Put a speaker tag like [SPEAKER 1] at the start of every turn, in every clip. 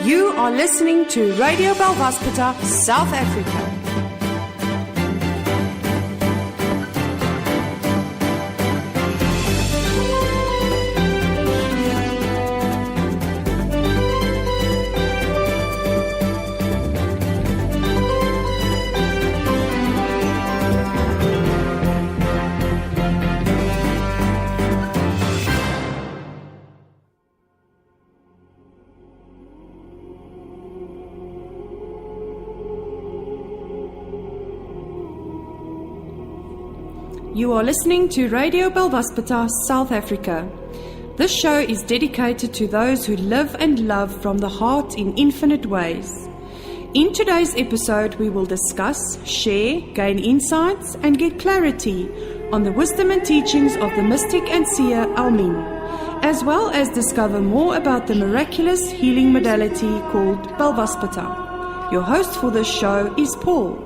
[SPEAKER 1] You are listening to Radio Belvaspata, South Africa. You are listening to Radio Belvaspata, South Africa. This show is dedicated to those who live and love from the heart in infinite ways. In today's episode, we will discuss, share, gain insights, and get clarity on the wisdom and teachings of the mystic and seer Almin, as well as discover more about the miraculous healing modality called Belvaspata. Your host for this show is Paul.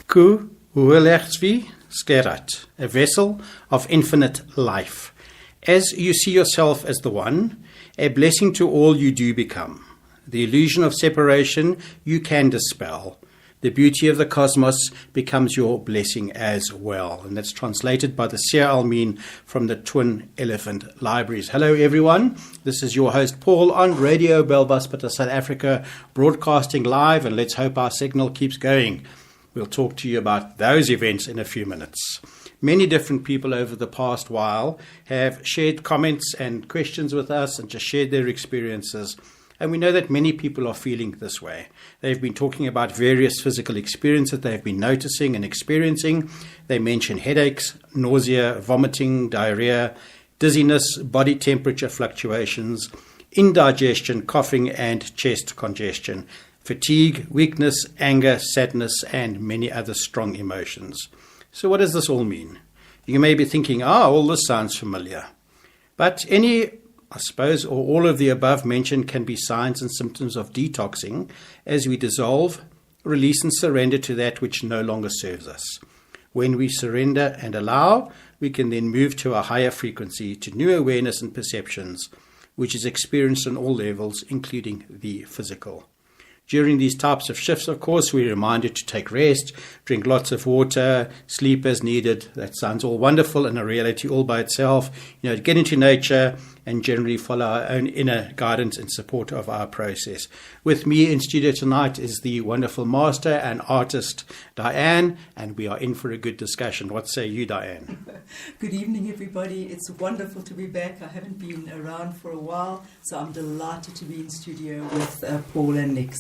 [SPEAKER 2] Ku Uelechtvi Skerat, a vessel of infinite life. As you see yourself as the one, a blessing to all you do become. The illusion of separation you can dispel. The beauty of the cosmos becomes your blessing as well. And that's translated by the Seer Almin from the Twin Elephant Libraries. Hello everyone, this is your host Paul on Radio Belvaspata, South Africa, broadcasting live, and let's hope our signal keeps going. We'll talk to you about those events in a few minutes. Many different people over the past while have shared comments and questions with us and just shared their experiences. And we know that many people are feeling this way. They've been talking about various physical experiences they've been noticing and experiencing. They mention headaches, nausea, vomiting, diarrhea, dizziness, body temperature fluctuations, indigestion, coughing, and chest congestion, fatigue, weakness, anger, sadness, and many other strong emotions. So what does this all mean? You may be thinking, all this sounds familiar. But any, I suppose, or all of the above mentioned can be signs and symptoms of detoxing as we dissolve, release, and surrender to that which no longer serves us. When we surrender and allow, we can then move to a higher frequency, to new awareness and perceptions, which is experienced on all levels, including the physical. During these types of shifts, of course, we're reminded to take rest, drink lots of water, sleep as needed. That sounds all wonderful and a reality all by itself. Get into nature and generally follow our own inner guidance and support of our process. With me in studio tonight is the wonderful master and artist, Diane, and we are in for a good discussion. What say you, Diane?
[SPEAKER 3] Good evening, everybody. It's wonderful to be back. I haven't been around for a while, so I'm delighted to be in studio with Paul and Nix.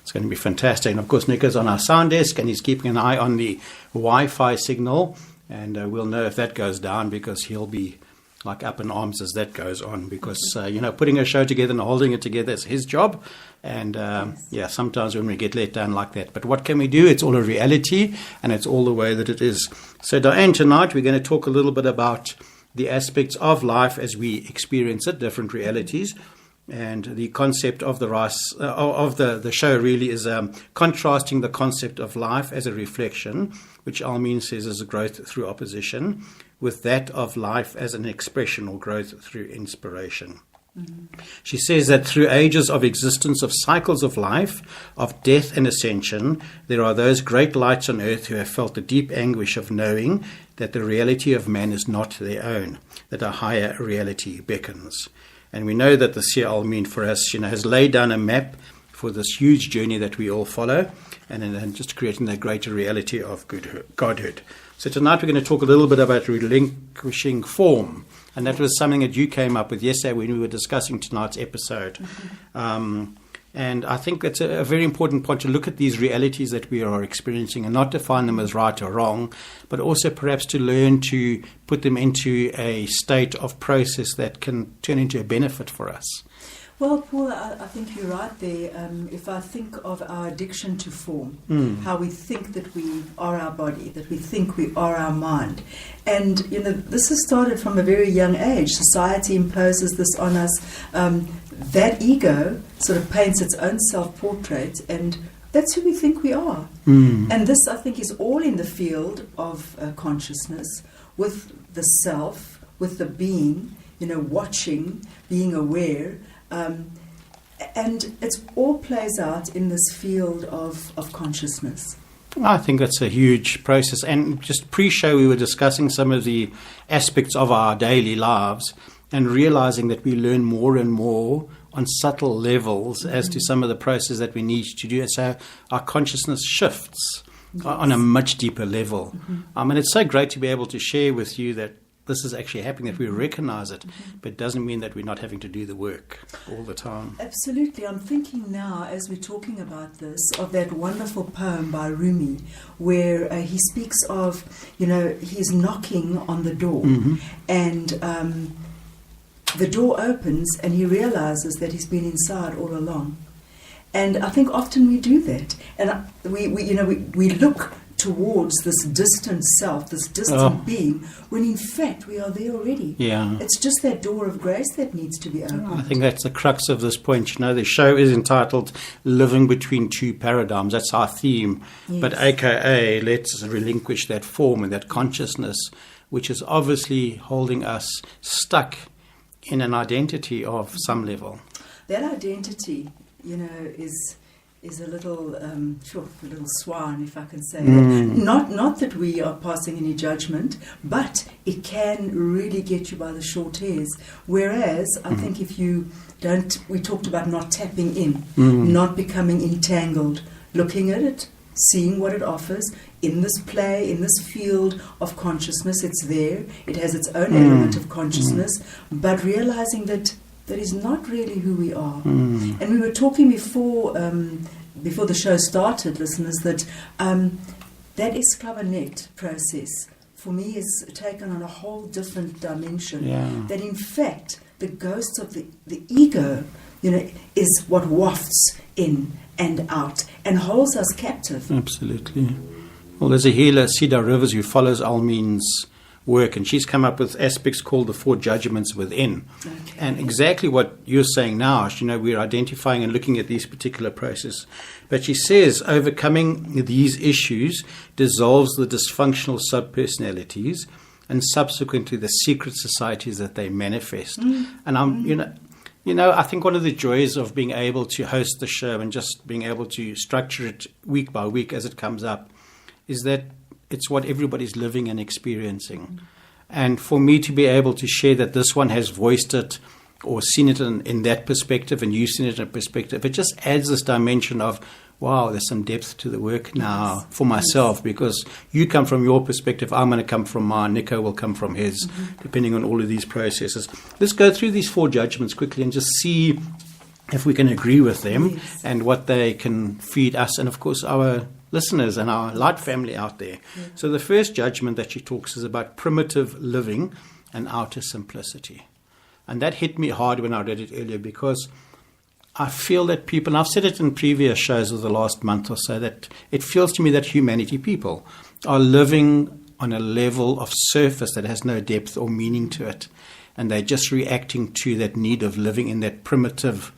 [SPEAKER 2] It's going to be fantastic. And of course, Nick is on our sound desk and he's keeping an eye on the Wi-Fi signal. And we'll know if that goes down because he'll be like up in arms as that goes on. Because, putting a show together and holding it together is his job. And, sometimes when we get let down like that. But what can we do? It's all a reality and it's all the way that it is. So, Diane, tonight we're going to talk a little bit about the aspects of life as we experience it, different realities. And the concept of the show really is contrasting the concept of life as a reflection, which Almin says is a growth through opposition, with that of life as an expression or growth through inspiration. Mm-hmm. She says that through ages of existence of cycles of life, of death and ascension, there are those great lights on earth who have felt the deep anguish of knowing that the reality of man is not their own, that a higher reality beckons. And we know that the Seer Almin for us, has laid down a map for this huge journey that we all follow, and then just creating that greater reality of Godhood. So tonight we're going to talk a little bit about relinquishing form, and that was something that you came up with yesterday when we were discussing tonight's episode. Mm-hmm. And I think that's a very important point to look at these realities that we are experiencing and not define them as right or wrong, but also perhaps to learn to put them into a state of process that can turn into a benefit for us.
[SPEAKER 3] Well, Paul, I think you're right there. If I think of our addiction to form, how we think that we are our body, that we think we are our mind. And, this has started from a very young age. Society imposes this on us. That ego sort of paints its own self-portrait, and that's who we think we are. And this, I think, is all in the field of consciousness, with the self, with the being, watching, being aware. And it all plays out in this field of consciousness.
[SPEAKER 2] I think that's a huge process. And just pre-show, we were discussing some of the aspects of our daily lives and realizing that we learn more and more on subtle levels as to some of the process that we need to do. And so our consciousness shifts on a much deeper level. And it's so great to be able to share with you that this is actually happening, that we recognize it, but it doesn't mean that we're not having to do the work all the time.
[SPEAKER 3] Absolutely. I'm thinking now, as we're talking about this, of that wonderful poem by Rumi, where he speaks of, he's knocking on the door, and the door opens, and he realizes that he's been inside all along. And I think often we do that, and we look towards this distant self, this distant being, when in fact we are there already.
[SPEAKER 2] Yeah.
[SPEAKER 3] It's just that door of grace that needs to be opened.
[SPEAKER 2] I think that's the crux of this point. The show is entitled Living Between Two Paradigms. That's our theme.
[SPEAKER 3] Yes.
[SPEAKER 2] But AKA, let's relinquish that form and that consciousness, which is obviously holding us stuck in an identity of some level.
[SPEAKER 3] That identity, is a little swine, if I can say that. Not that we are passing any judgment, but it can really get you by the short hairs. Whereas I think if you don't, we talked about not tapping in, not becoming entangled, looking at it, seeing what it offers in this play, in this field of consciousness. It's there. It has its own element of consciousness, but realizing that is not really who we are. And we were talking before the show started, listeners, that that Esclavinet process for me is taken on a whole different dimension.
[SPEAKER 2] Yeah.
[SPEAKER 3] That in fact the ghosts of the ego, is what wafts in and out and holds us captive.
[SPEAKER 2] Absolutely. Well, there's a healer, Cedar Rivers, who follows Almin's work, and she's come up with aspects called the 4 judgments within.
[SPEAKER 3] Okay.
[SPEAKER 2] And exactly what you're saying now, we're identifying and looking at these particular processes. But she says overcoming these issues dissolves the dysfunctional subpersonalities and subsequently the secret societies that they manifest. And I think one of the joys of being able to host the show and just being able to structure it week by week as it comes up is that it's what everybody's living and experiencing. And for me to be able to share that this one has voiced it or seen it in that perspective and you've seen it in a perspective, it just adds this dimension of, wow, there's some depth to the work now for myself, because you come from your perspective, I'm going to come from mine, Nico will come from his, depending on all of these processes. Let's go through these 4 judgments quickly and just see if we can agree with them and what they can feed us and, of course, our listeners and our light family out there. Yeah. So the first judgment that she talks is about primitive living and outer simplicity. And that hit me hard when I read it earlier, because I feel that people, and I've said it in previous shows of the last month or so, that it feels to me that humanity, people, are living on a level of surface that has no depth or meaning to it. And they're just reacting to that need of living in that primitive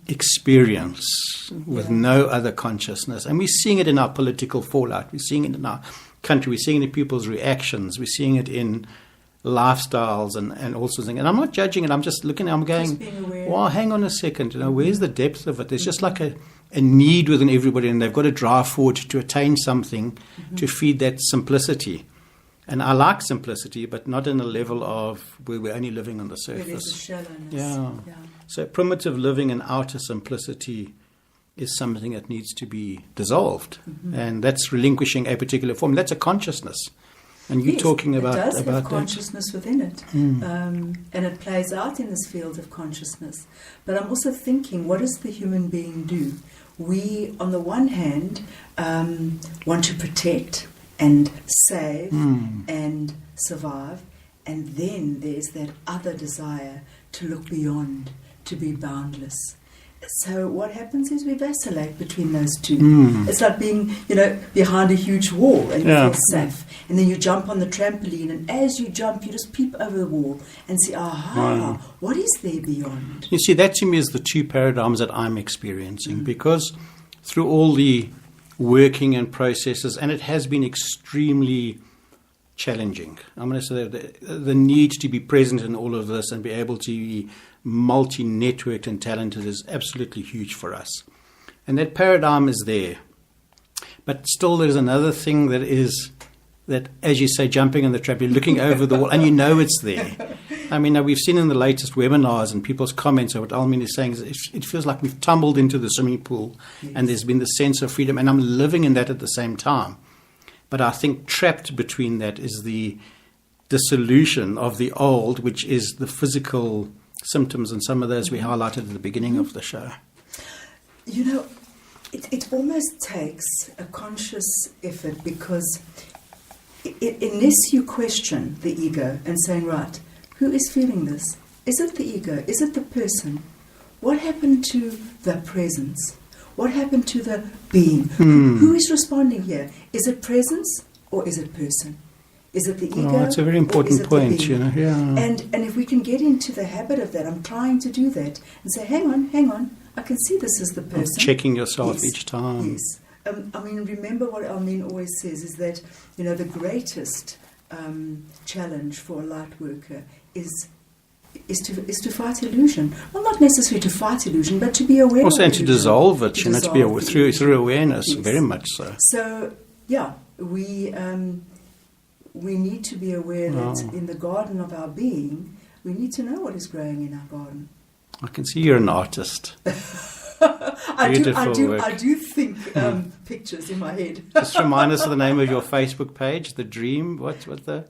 [SPEAKER 2] experience with no other consciousness. And we're seeing it in our political fallout. We're seeing it in our country. We're seeing it in people's reactions. We're seeing it in lifestyles and all sorts of things. And I'm not judging it. I'm just looking, I'm going, well, hang on a second. Where's the depth of it? There's just like a need within everybody, and they've got to drive forward to attain something to feed that simplicity. And I like simplicity, but not in a level of where we're only living on the surface.
[SPEAKER 3] Where there's a shallowness.
[SPEAKER 2] Yeah. So primitive living and outer simplicity is something that needs to be dissolved. And that's relinquishing a particular form. That's a consciousness. And you're talking about that.
[SPEAKER 3] It does have consciousness within it. And it plays out in this field of consciousness. But I'm also thinking, what does the human being do? We, on the one hand, want to protect and save and survive, and then there's that other desire to look beyond, to be boundless. So what happens is we vacillate between those two. It's like being, behind a huge wall and you feel safe. And then you jump on the trampoline, and as you jump, you just peep over the wall and see, what is there beyond?
[SPEAKER 2] You see, that to me is the two paradigms that I'm experiencing, because through all the working and processes, and it has been extremely challenging. I'm going to say that the need to be present in all of this and be able to be multi-networked and talented is absolutely huge for us. And that paradigm is there. But still there's another thing that is, that as you say, jumping in the trap, you're looking over the wall and you know it's there. I mean, we've seen in the latest webinars and people's comments of what Almin is saying, is it feels like we've tumbled into the swimming pool and there's been this sense of freedom, and I'm living in that at the same time. But I think trapped between that is the dissolution of the old, which is the physical symptoms, and some of those we highlighted at the beginning of the show.
[SPEAKER 3] It almost takes a conscious effort, because unless you question the ego and saying, right, who is feeling this? Is it the ego? Is it the person? What happened to the presence? What happened to the being? Who is responding here? Is it presence or is it person? Is it the ego?
[SPEAKER 2] Oh, that's a very important point, Yeah.
[SPEAKER 3] And if we can get into the habit of that, I'm trying to do that and say, hang on, I can see this is the person.
[SPEAKER 2] Checking yourself each time.
[SPEAKER 3] Yes. Remember what Almin always says is that, the greatest challenge for a light worker is to fight illusion. Well, not necessarily to fight illusion, but to be aware
[SPEAKER 2] also,
[SPEAKER 3] of
[SPEAKER 2] and to dissolve it, to be through awareness,
[SPEAKER 3] yes.
[SPEAKER 2] Very much so.
[SPEAKER 3] So, we need to be aware that in the garden of our being, we need to know what is growing in our garden.
[SPEAKER 2] I can see you're an artist.
[SPEAKER 3] I do think pictures in my head.
[SPEAKER 2] Just remind us of the name of your Facebook page, The Dream. What the...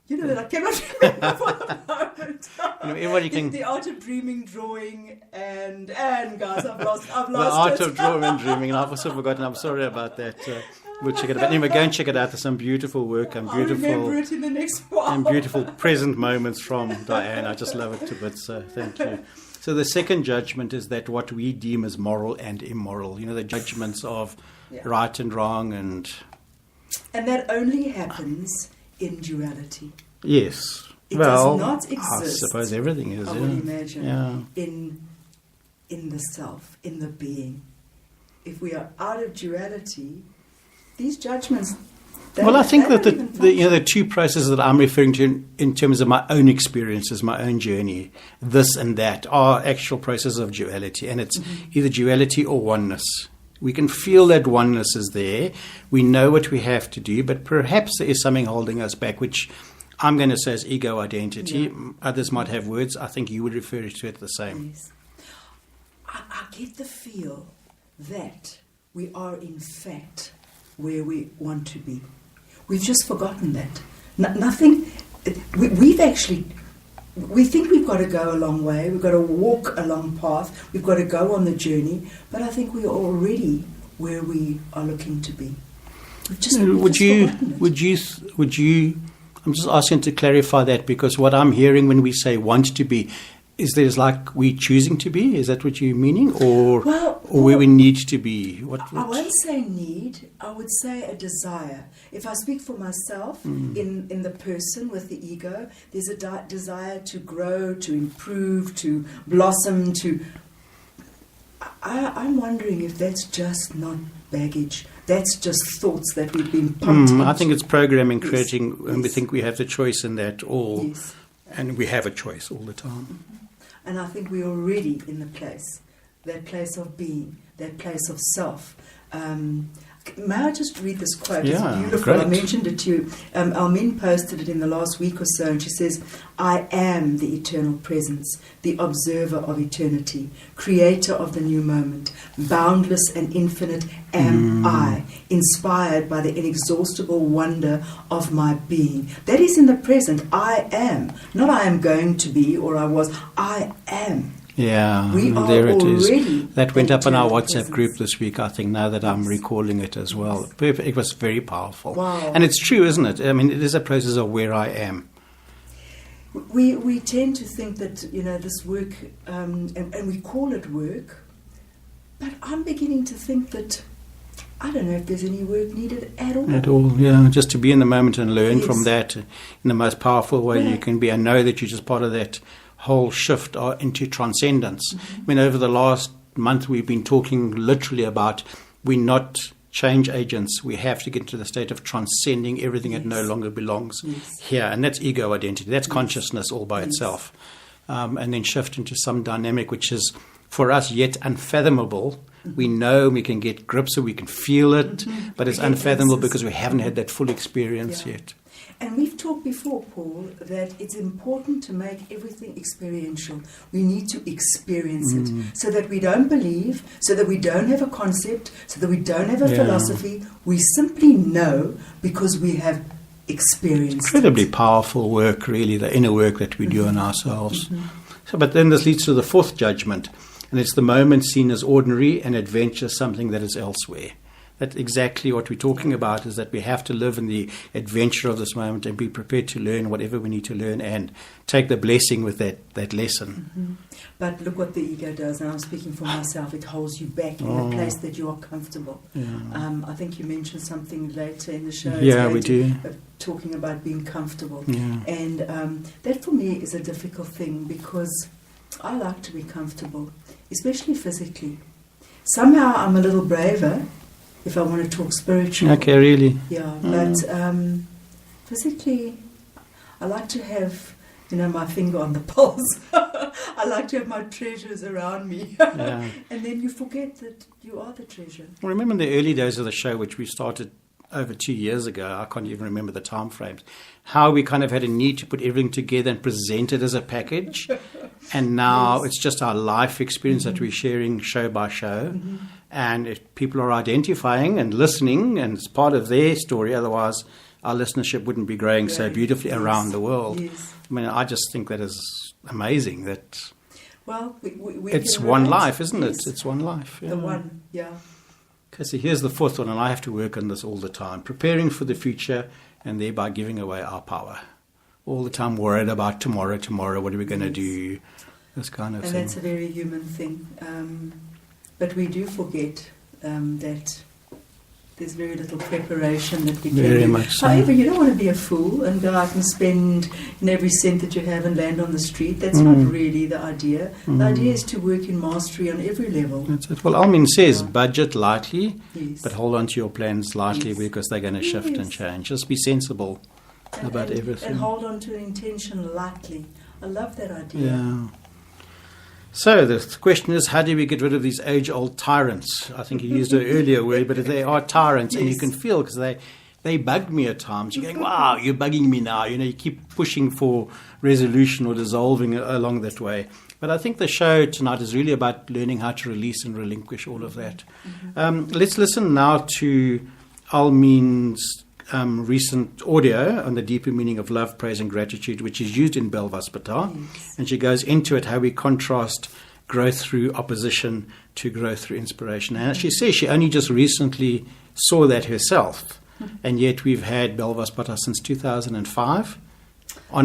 [SPEAKER 3] that I cannot remember for the moment.
[SPEAKER 2] Everybody can...
[SPEAKER 3] The art of dreaming, drawing, and guys, I've lost
[SPEAKER 2] the art of drawing and dreaming, and I've also forgotten. I'm sorry about that. We'll check it out. But anyway, go and check it out. There's some beautiful work and beautiful...
[SPEAKER 3] I'll remember it in the next while.
[SPEAKER 2] And beautiful present moments from Diane. I just love it to bits, so thank you. So the second judgment is that what we deem as moral and immoral, the judgments of right and wrong and
[SPEAKER 3] that only happens in duality.
[SPEAKER 2] Yes.
[SPEAKER 3] It does not exist.
[SPEAKER 2] I suppose everything is.
[SPEAKER 3] I would imagine in the self, in the being. If we are out of duality, these judgments.
[SPEAKER 2] I think that the two processes that I'm referring to in terms of my own experiences, my own journey, this and that, are actual processes of duality, and it's either duality or oneness. We can feel that oneness is there. We know what we have to do, but perhaps there is something holding us back, which I'm going to say is ego identity. Yeah. Others might have words. I think you would refer to it the same.
[SPEAKER 3] Yes. I get the feel that we are in fact where we want to be. We've just forgotten that. Nothing. We think we've got to go a long way. We've got to walk a long path. We've got to go on the journey. But I think we are already where we are looking to be. Would you? I'm just asking to clarify that, because what I'm hearing when we say want to be, is there's like we choosing to be? Is that what you're meaning, or where we need to be? I won't say need. I would say a desire. If I speak for myself, in the person with the ego, there's a desire to grow, to improve, to blossom. I'm wondering if that's just not baggage. That's just thoughts that we've been pumped into.
[SPEAKER 2] I think it's programming, creating, and we think we have the choice in that all. Yes. And we have a choice all the time.
[SPEAKER 3] Mm-hmm. And I think we're already in that place of being, that place of self. May I just read this quote?
[SPEAKER 2] Yeah,
[SPEAKER 3] it's beautiful.
[SPEAKER 2] Great.
[SPEAKER 3] I mentioned it to you. Almin posted it in the last week or so, and she says, I am the eternal presence, the observer of eternity, creator of the new moment, boundless and infinite am I, inspired by the inexhaustible wonder of my being. That is in the present. I am. Not I am going to be or I was. I am.
[SPEAKER 2] Yeah, there it is. That went up on our WhatsApp group this week, I think, now that I'm recalling it as well. It was very powerful.
[SPEAKER 3] Wow.
[SPEAKER 2] And it's true, isn't it? I mean, it is a process of where I am.
[SPEAKER 3] We tend to think that, this work, and we call it work, but I'm beginning to think that I don't know if there's any work needed at all.
[SPEAKER 2] At all, yeah. Just to be in the moment and learn
[SPEAKER 3] Yes.
[SPEAKER 2] from that in the most powerful way
[SPEAKER 3] Yeah.
[SPEAKER 2] you can be. I know that you're just part of that whole shift into transcendence. I mean, over the last month we've been talking literally about we're not change agents. We have to get into the state of transcending everything that no
[SPEAKER 3] Yes.
[SPEAKER 2] longer belongs
[SPEAKER 3] Yes.
[SPEAKER 2] here. And that's ego identity. That's
[SPEAKER 3] Yes.
[SPEAKER 2] consciousness all by
[SPEAKER 3] Yes.
[SPEAKER 2] itself. And then shift into some dynamic which is, for us, yet unfathomable. We know we can get grips or we can feel it, but it's
[SPEAKER 3] We get
[SPEAKER 2] unfathomable
[SPEAKER 3] glimpses.
[SPEAKER 2] because we haven't had that full experience
[SPEAKER 3] Yeah.
[SPEAKER 2] yet.
[SPEAKER 3] And we've talked before, Paul, that it's important to make everything experiential. We need to experience it so that we don't believe, so that we don't have a concept, so that we don't have a
[SPEAKER 2] Yeah.
[SPEAKER 3] philosophy. We simply know because we have experienced
[SPEAKER 2] Incredibly
[SPEAKER 3] it.
[SPEAKER 2] powerful work, really, the inner work that we do on ourselves. So, but then this leads to the fourth judgment, and it's the moment seen as ordinary and adventure something that is elsewhere. That's exactly what we're talking about, is that we have to live in the adventure of this moment and be prepared to learn whatever we need to learn and take the blessing with that lesson.
[SPEAKER 3] But look what the ego does, and I'm speaking for myself, it holds you back in a place that you are comfortable. I think you mentioned something later in the show. It's
[SPEAKER 2] Yeah,
[SPEAKER 3] going
[SPEAKER 2] we
[SPEAKER 3] to-
[SPEAKER 2] do.
[SPEAKER 3] talking about being comfortable.
[SPEAKER 2] Yeah.
[SPEAKER 3] And that for me is a difficult thing because I like to be comfortable, especially physically. Somehow I'm a little braver if I want to talk spiritual.
[SPEAKER 2] Okay, really.
[SPEAKER 3] Yeah, but physically I like to have, my finger on the pulse. I like to have my treasures around me.
[SPEAKER 2] Yeah.
[SPEAKER 3] And then you forget that you are the treasure.
[SPEAKER 2] I remember in the early days of the show, which we started over 2 years ago, I can't even remember the time frames, how we kind of had a need to put everything together and present it as a package. And now it's just our life experience that we're sharing show by show. And if people are identifying and listening, and it's part of their story, otherwise our listenership wouldn't be growing so
[SPEAKER 3] Growing,
[SPEAKER 2] beautifully
[SPEAKER 3] yes,
[SPEAKER 2] around the world.
[SPEAKER 3] yes.
[SPEAKER 2] I mean, I just think that is amazing that
[SPEAKER 3] Well, we
[SPEAKER 2] it's
[SPEAKER 3] can
[SPEAKER 2] one
[SPEAKER 3] relate.
[SPEAKER 2] life, isn't
[SPEAKER 3] Yes.
[SPEAKER 2] it? It's one life.
[SPEAKER 3] The one, yeah.
[SPEAKER 2] Okay, so here's the fourth one, and I have to work on this all the time. Preparing for the future and thereby giving away our power. All the time worried about tomorrow, what are we going to do? This kind of
[SPEAKER 3] And
[SPEAKER 2] thing.
[SPEAKER 3] that's a very human thing. But we do forget that there's very little preparation that we can
[SPEAKER 2] Very
[SPEAKER 3] do.
[SPEAKER 2] much so.
[SPEAKER 3] However, you don't want to be a fool and go out and spend every cent that you have and land on the street. That's not really the idea. The idea is to work in mastery on every level.
[SPEAKER 2] That's it. Well, Almin says budget lightly,
[SPEAKER 3] Yes.
[SPEAKER 2] but hold on to your plans lightly
[SPEAKER 3] Yes.
[SPEAKER 2] because they're going to shift and
[SPEAKER 3] Yes.
[SPEAKER 2] change. Just be sensible about everything.
[SPEAKER 3] And hold on to an intention lightly. I love that idea.
[SPEAKER 2] Yeah. So the question is, how do we get rid of these age-old tyrants? I think you used an earlier word, but they are tyrants, and you
[SPEAKER 3] Yes.
[SPEAKER 2] can feel because they bug me at times. You're going, wow, you're bugging me now. You keep pushing for resolution or dissolving along that way. But I think the show tonight is really about learning how to release and relinquish all of that. Let's listen now to Almin's recent audio on the deeper meaning of love, praise and gratitude, which is used in Belvaspatar.
[SPEAKER 3] Yes.
[SPEAKER 2] And she goes into it, how we contrast growth through opposition to growth through inspiration. And she says she only just recently saw that herself. And yet we've had Belvaspatar since 2005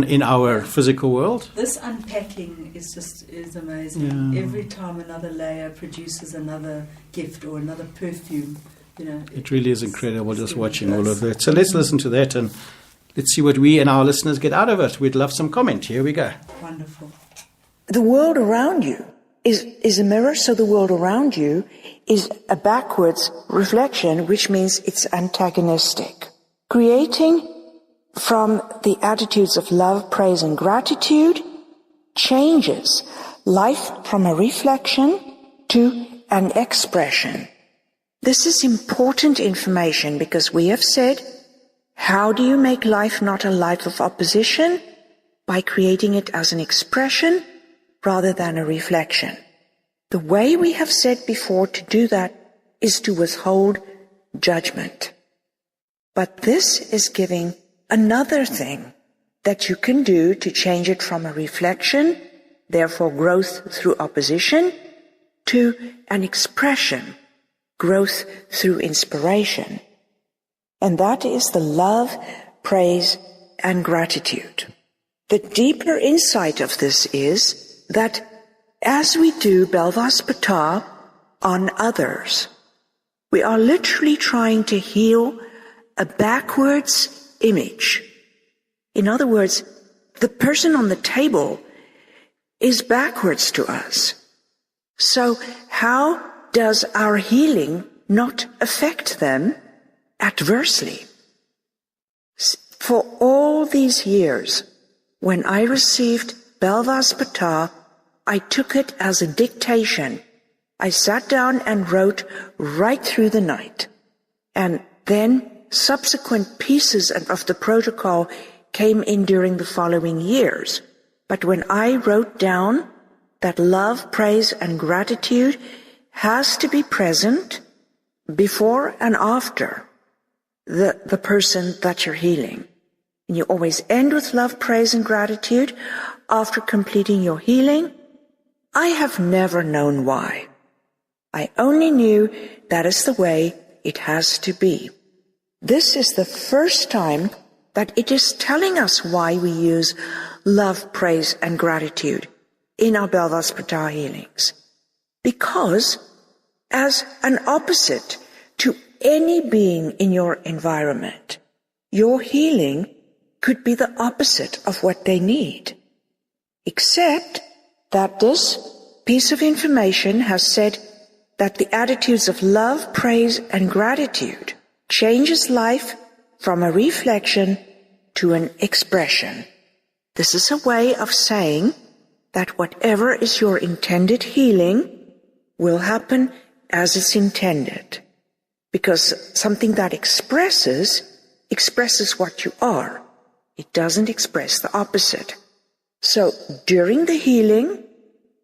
[SPEAKER 2] in our physical world.
[SPEAKER 3] This unpacking is amazing.
[SPEAKER 2] Yeah.
[SPEAKER 3] Every time another layer produces another gift or another perfume,
[SPEAKER 2] It really is incredible just
[SPEAKER 3] it's
[SPEAKER 2] watching all
[SPEAKER 3] ridiculous.
[SPEAKER 2] of that. So let's listen to that and let's see what we and our listeners get out of it. We'd love some comment. Here we go.
[SPEAKER 3] Wonderful.
[SPEAKER 4] The world around you is a mirror, so the world around you is a backwards reflection, which means it's antagonistic. Creating from the attitudes of love, praise, and gratitude changes life from a reflection to an expression. This is important information because we have said, how do you make life not a life of opposition? By creating it as an expression rather than a reflection. The way we have said before to do that is to withhold judgment. But this is giving another thing that you can do to change it from a reflection, therefore growth through opposition, to an expression, growth through inspiration. And that is the love, praise, and gratitude. the deeper insight of this is that as we do Belvaspata on others, we are literally trying to heal a backwards image. In other words, the person on the table is backwards to us. So how does our healing not affect them adversely? For all these years, when I received Belvaspata, I took it as a dictation. I sat down and wrote right through the night. And then subsequent pieces of the protocol came in during the following years. But when I wrote down that love, praise, and gratitude has to be present before and after the person that you're healing. And you always end with love, praise, and gratitude after completing your healing. I have never known why. I only knew that is the way it has to be. This is the first time that it is telling us why we use love, praise, and gratitude in our Belvaspata healings. Because as an opposite to any being in your environment, your healing could be the opposite of what they need. Except that this piece of information has said that the attitudes of love, praise, and gratitude changes life from a reflection to an expression. This is a way of saying that whatever is your intended healing will happen as it's intended. Because something that expresses what you are. It doesn't express the opposite. So during the healing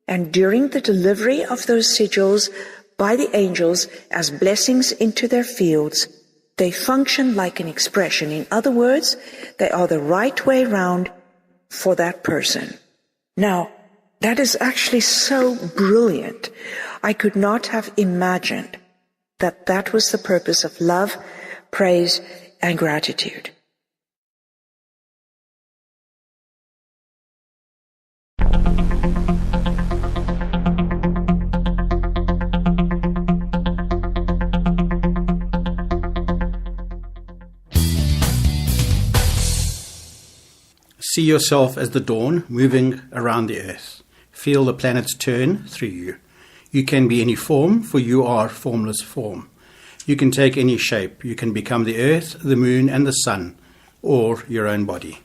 [SPEAKER 4] and during the delivery of those sigils by the angels as blessings into their fields, they function like an expression. In other words, they are the right way round for that person. Now, that is actually so brilliant. I could not have imagined that that was the purpose of love, praise, and gratitude.
[SPEAKER 2] See yourself as the dawn moving around the earth. Feel the planets turn through you. You can be any form, for you are formless form. You can take any shape. You can become the earth, the moon, and the sun, or your own body.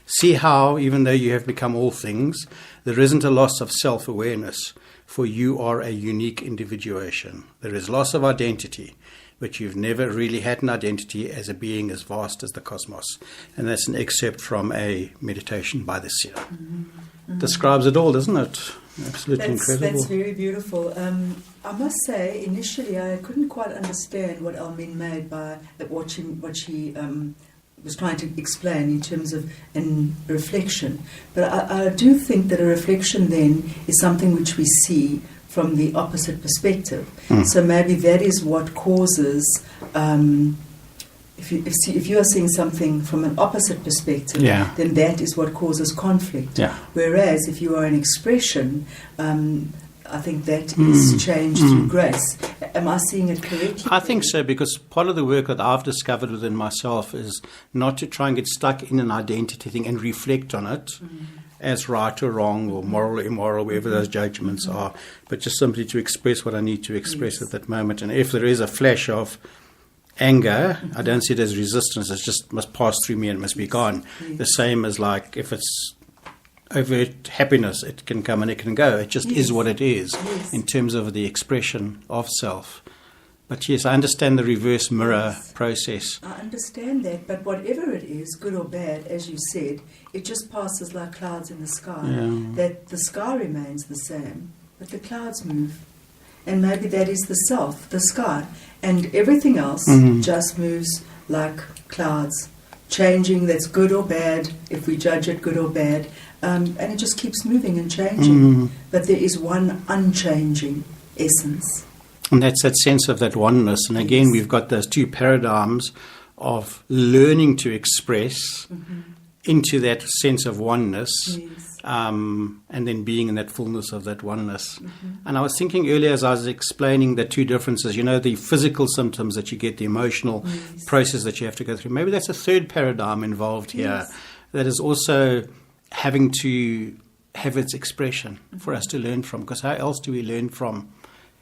[SPEAKER 2] See how, even though you have become all things, there isn't a loss of self-awareness, for you are a unique individuation. There is loss of identity, but you've never really had an identity as a being as vast as the cosmos. And that's an excerpt from a meditation by the seer. Mm-hmm. Describes it all, doesn't it? Absolutely incredible.
[SPEAKER 3] That's very beautiful. I must say, initially I couldn't quite understand what Elmine made by what she was trying to explain in terms of a reflection. But I do think that a reflection then is something which we see from the opposite perspective. So maybe that is what causes, if you are seeing something from an opposite perspective, then that is what causes conflict. Whereas if you are an expression, I think that is changed through grace. Am I seeing it correctly?
[SPEAKER 2] I think so, because part of the work that I've discovered within myself is not to try and get stuck in an identity thing and reflect on it as right or wrong or moral or immoral, wherever those judgments are, but just simply to express what I need to express at that moment. And if there is a flash of anger, I don't see it as resistance. It just must pass through me and must be gone. The same as like if it's overt happiness, it can come and it can go. It just is what it is in terms of the expression of self. But yes, I understand the reverse mirror process.
[SPEAKER 3] I understand that, but whatever it is, good or bad, as you said, it just passes like clouds in the sky. That the sky remains the same, but the clouds move. And maybe that is the self, the sky. And everything else just moves like clouds, changing, that's good or bad, if we judge it good or bad. And it just keeps moving and changing. But there is one unchanging essence.
[SPEAKER 2] And that's that sense of that oneness. And again, we've got those two paradigms of learning to express into that sense of oneness,
[SPEAKER 3] Yes.
[SPEAKER 2] and then being in that fullness of that oneness. And I was thinking earlier as I was explaining the two differences, the physical symptoms that you get, the emotional process that you have to go through. Maybe that's a third paradigm involved here that is also having to have its expression for us to learn from, because how else do we learn from?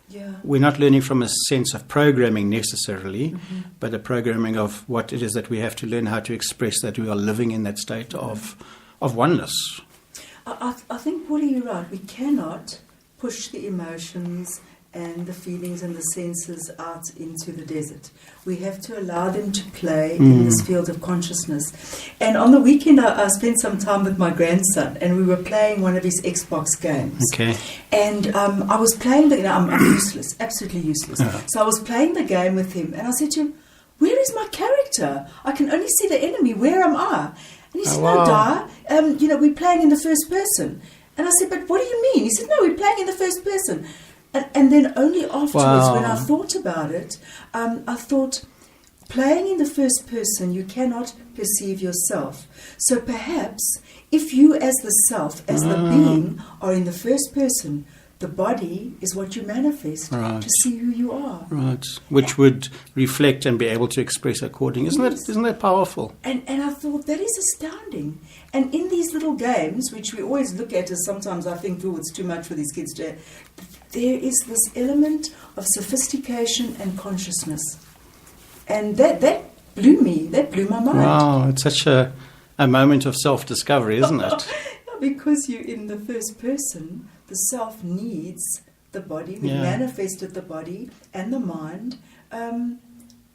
[SPEAKER 3] Yeah.
[SPEAKER 2] We're not learning from a sense of programming necessarily, but a programming of what it is that we have to learn how to express, that we are living in that state of oneness.
[SPEAKER 3] I think, Paulie, you're right. We cannot push the emotions and the feelings and the senses out into the desert. We have to allow them to play in this field of consciousness. And on the weekend, I spent some time with my grandson, and we were playing one of his Xbox games.
[SPEAKER 2] Okay.
[SPEAKER 3] And I was playing I'm useless, absolutely useless. So I was playing the game with him, and I said to him, "Where is my character? I can only see the enemy. Where am I?" And he said, "No, Di, we're playing in the first person." And I said, "But what do you mean?" He said, "No, we're playing in the first person." And then only afterwards, when I thought about it, I thought, playing in the first person, you cannot perceive yourself. So perhaps if you as the self, as the being, are in the first person, the body is what you manifest to see who you are.
[SPEAKER 2] Right. Which would reflect and be able to express according. Isn't that powerful?
[SPEAKER 3] And I thought, that is astounding. And in these little games, which we always look at as sometimes I think, oh, it's too much for these kids to... There is this element of sophistication and consciousness. And that blew me. That blew my mind.
[SPEAKER 2] Wow, it's such a moment of self-discovery, isn't it?
[SPEAKER 3] Because you're in the first person, the self needs the body. We manifested the body and the mind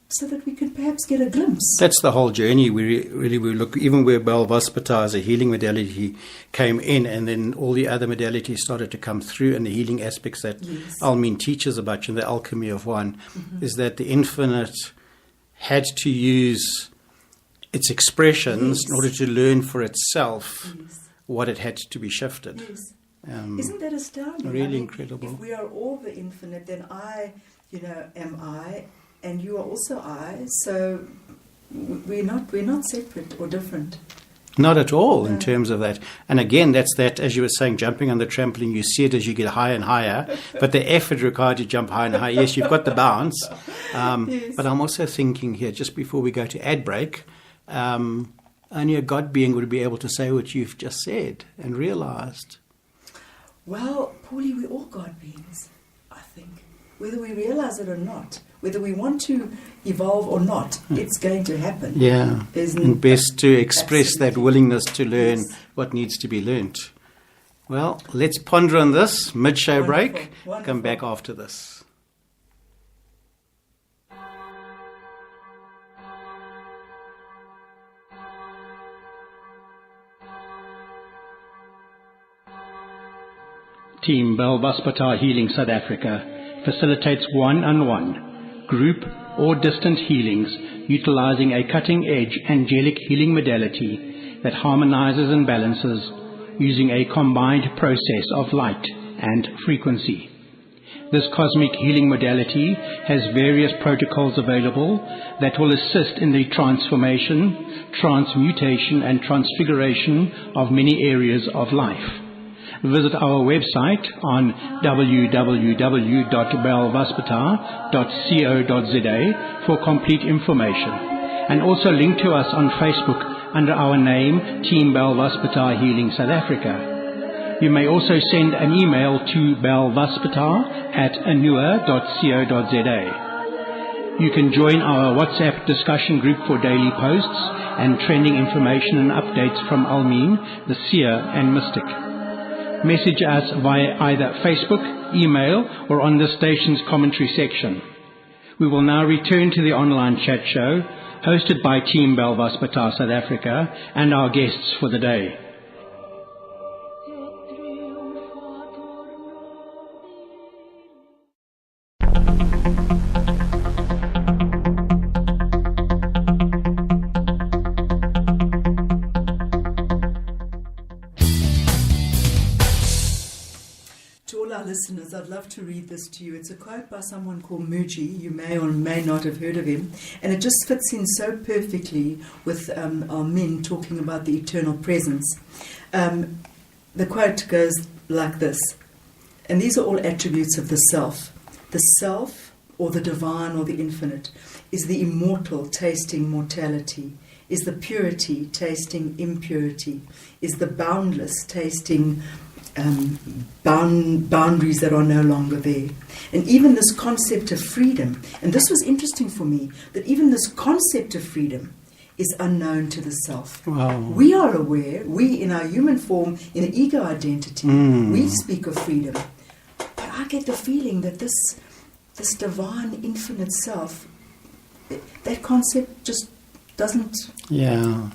[SPEAKER 3] so that we could perhaps get a glimpse.
[SPEAKER 2] That's the whole journey. We look, even where Balvaspata as a healing modality came in, and then all the other modalities started to come through, and the healing aspects that Almin teaches about in the alchemy of one, is that the infinite had to use its expressions in order to learn for itself what it had to be shifted.
[SPEAKER 3] Yes. Isn't that astounding?
[SPEAKER 2] Really incredible.
[SPEAKER 3] If we are all the infinite, then I, am I, and you are also I. So we're not separate or different.
[SPEAKER 2] Not at all in terms of that. And again, that's that, as you were saying, jumping on the trampoline, you see it as you get higher and higher, but the effort required to jump higher and higher, yes, you've got the bounce. But I'm also thinking here, just before we go to ad break, only a God being would be able to say what you've just said and realized.
[SPEAKER 3] Well, Paulie, we're all God beings, I think. Whether we realize it or not, whether we want to evolve or not, it's going to happen.
[SPEAKER 2] Yeah, and best to express that willingness to learn what needs to be learnt. Well, let's ponder on this mid-show break.
[SPEAKER 3] Wonderful.
[SPEAKER 2] Come back after this.
[SPEAKER 5] Team Balvaspata Healing South Africa facilitates one-on-one, group or distant healings utilizing a cutting-edge angelic healing modality that harmonizes and balances using a combined process of light and frequency. This cosmic healing modality has various protocols available that will assist in the transformation, transmutation and transfiguration of many areas of life. Visit our website on www.belvaspata.co.za for complete information, and also link to us on Facebook under our name Team Balvaspata Healing South Africa. You may also send an email to belvaspata@anua.co.za. You can join our WhatsApp discussion group for daily posts and trending information and updates from Almin, the seer and mystic. Message us via either Facebook, email, or on the station's commentary section. We will now return to the online chat show, hosted by Team Balvaspata South Africa and our guests for the day.
[SPEAKER 3] listeners, I'd love to read this to you. It's a quote by someone called Muji. You may or may not have heard of him. And it just fits in so perfectly with our men talking about the eternal presence. The quote goes like this, and these are all attributes of the self. The self, or the divine or the infinite, is the immortal tasting mortality, is the purity tasting impurity, is the boundless tasting boundaries that are no longer there. And even this concept of freedom, and this was interesting for me, that even this concept of freedom is unknown to the self.
[SPEAKER 2] Wow.
[SPEAKER 3] We are aware, we in our human form, in an ego identity, we speak of freedom. But I get the feeling that this divine infinite self, that concept just doesn't...
[SPEAKER 2] Yeah.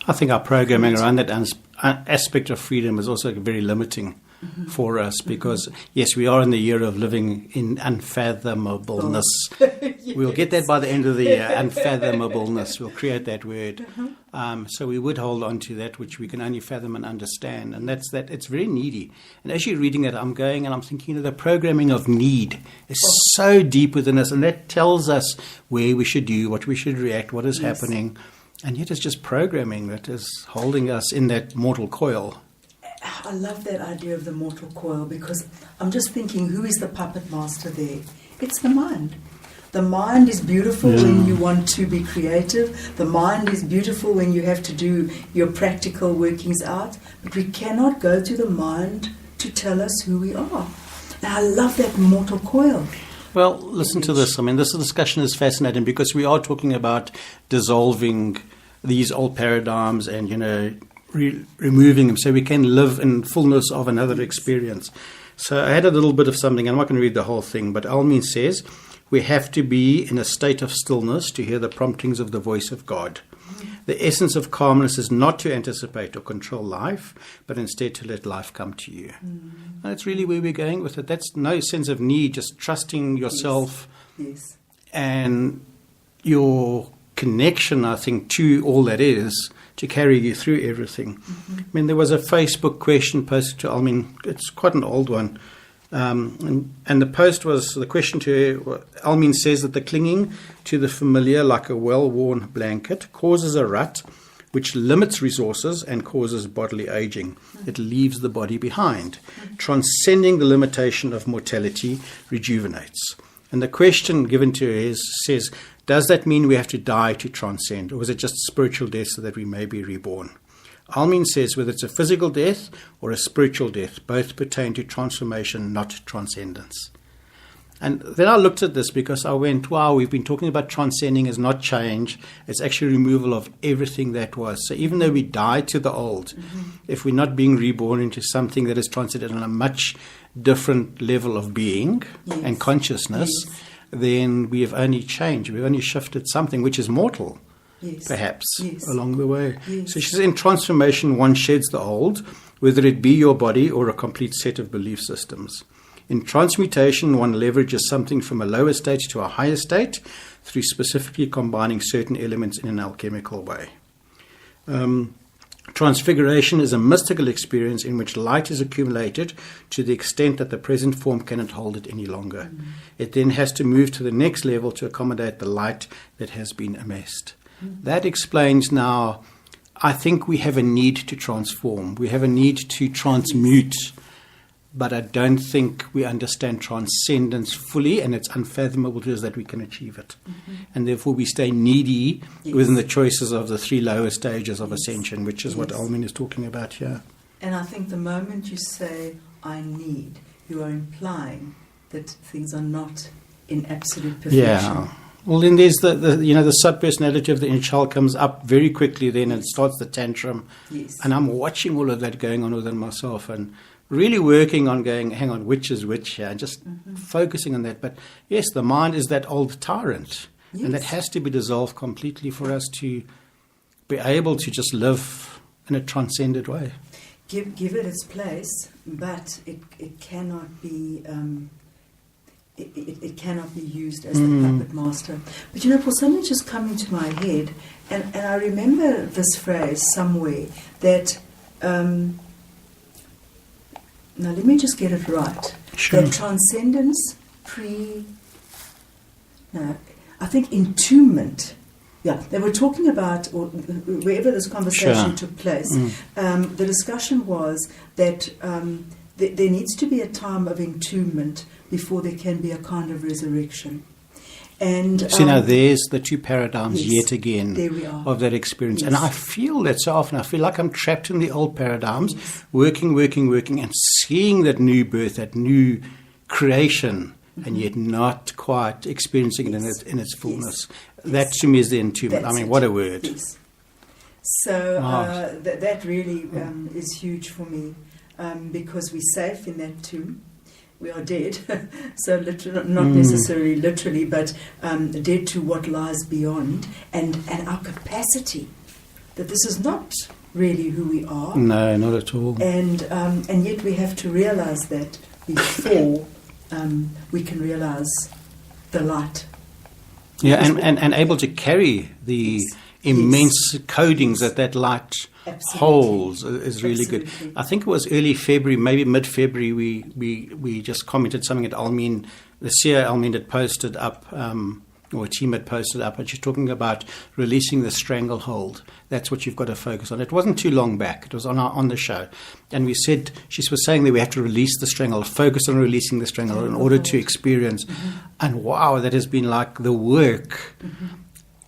[SPEAKER 2] I think our programming around that aspect of freedom is also very limiting for us because, yes, we are in the year of living in unfathomableness.
[SPEAKER 3] Yes.
[SPEAKER 2] We'll get that by the end of the year, unfathomableness. We'll create that word. So we would hold on to that which we can only fathom and understand. And that's that. It's very needy. And as you're reading it, I'm going and I'm thinking, the programming of need is so deep within us. And that tells us where we should do, what we should react, what is happening. And yet it's just programming that is holding us in that mortal coil.
[SPEAKER 3] I love that idea of the mortal coil because I'm just thinking, who is the puppet master there? It's the mind. The mind is beautiful when you want to be creative. The mind is beautiful when you have to do your practical workings out. But we cannot go to the mind to tell us who we are. And I love that mortal coil.
[SPEAKER 2] Well, listen to this. I mean, this discussion is fascinating because we are talking about dissolving these old paradigms and, removing them so we can live in fullness of another experience. So I had a little bit of something. I'm not going to read the whole thing, but Almin says, we have to be in a state of stillness to hear the promptings of the voice of God. The essence of calmness is not to anticipate or control life, but instead to let life come to you. And that's really where we're going with it. That's no sense of need, just trusting yourself and your connection, I think, to all that is, to carry you through everything. I mean, there was a Facebook question posted to Almin. It's quite an old one. And the post was, the question to her, Almin says that the clinging to the familiar like a well-worn blanket causes a rut which limits resources and causes bodily aging. It leaves the body behind. Transcending the limitation of mortality rejuvenates. And the question given to her says, does that mean we have to die to transcend, or is it just spiritual death so that we may be reborn? Almin says whether it's a physical death or a spiritual death, both pertain to transformation, not transcendence. And then I looked at this because I went, wow, we've been talking about transcending as not change. It's actually removal of everything that was. So even though we die to the old, if we're not being reborn into something that is transcended on a much different level of being and consciousness, then we have only changed. We've only shifted something which is mortal. Perhaps along the way. So she says, in transformation, one sheds the old, whether it be your body or a complete set of belief systems. In transmutation, one leverages something from a lower state to a higher state through specifically combining certain elements in an alchemical way. Transfiguration is a mystical experience in which light is accumulated to the extent that the present form cannot hold it any longer. It then has to move to the next level to accommodate the light that has been amassed. That explains now, I think we have a need to transform. We have a need to transmute. But I don't think we understand transcendence fully, and it's unfathomable to us that we can achieve it. And therefore we stay needy within the choices of the three lower stages of ascension, which is what Almin is talking about here.
[SPEAKER 3] And I think the moment you say, I need, you are implying that things are not in absolute perfection.
[SPEAKER 2] Yeah. Well, then there's the sub-personality of the inner child comes up very quickly then and starts the tantrum. And I'm watching all of that going on within myself and really working on going, hang on, which is which here, and just focusing on that. But yes, the mind is that old tyrant, and that has to be dissolved completely for us to be able to just live in a transcended way.
[SPEAKER 3] Give it its place, but it cannot be... It cannot be used as the puppet master. But Paul, something just come into my head, and I remember this phrase somewhere that, now let me just get it right.
[SPEAKER 2] Sure.
[SPEAKER 3] That transcendence entombment. Yeah, they were talking about, or wherever this conversation took place, the discussion was that there needs to be a time of entombment before there can be a kind of resurrection. And
[SPEAKER 2] so now there's the two paradigms
[SPEAKER 3] yes,
[SPEAKER 2] yet again
[SPEAKER 3] there we are.
[SPEAKER 2] of that experience.
[SPEAKER 3] Yes.
[SPEAKER 2] And I feel that so often. I feel like I'm trapped in the old paradigms,
[SPEAKER 3] Yes.
[SPEAKER 2] working, and seeing that new birth, that new creation, and yet not quite experiencing it
[SPEAKER 3] Yes.
[SPEAKER 2] in its fullness.
[SPEAKER 3] Yes.
[SPEAKER 2] That to me is the entombment.
[SPEAKER 3] That's
[SPEAKER 2] I mean,
[SPEAKER 3] it.
[SPEAKER 2] what a word.
[SPEAKER 3] Yes. So
[SPEAKER 2] Wow.
[SPEAKER 3] that really is huge for me, because we're safe in that tomb. We are dead, so not necessarily literally, but dead to what lies beyond, and our capacity that this is not really who we are,
[SPEAKER 2] No, not at all.
[SPEAKER 3] and yet we have to realize that before we can realize the light.
[SPEAKER 2] Yeah, and able to carry the
[SPEAKER 3] Yes.
[SPEAKER 2] immense codings that light
[SPEAKER 3] Absolutely.
[SPEAKER 2] holds is really good.
[SPEAKER 3] Absolutely.
[SPEAKER 2] I think it was early February, maybe mid-February, we just commented something at Almeen, the seer Almeen had posted up, or a team had posted up, and she's talking about releasing the stranglehold. That's what you've got to focus on. It wasn't too long back. It was on the show. And we said, she was saying that we have to release the stranglehold, focus on releasing the stranglehold in order to experience. And wow, that has been like the work.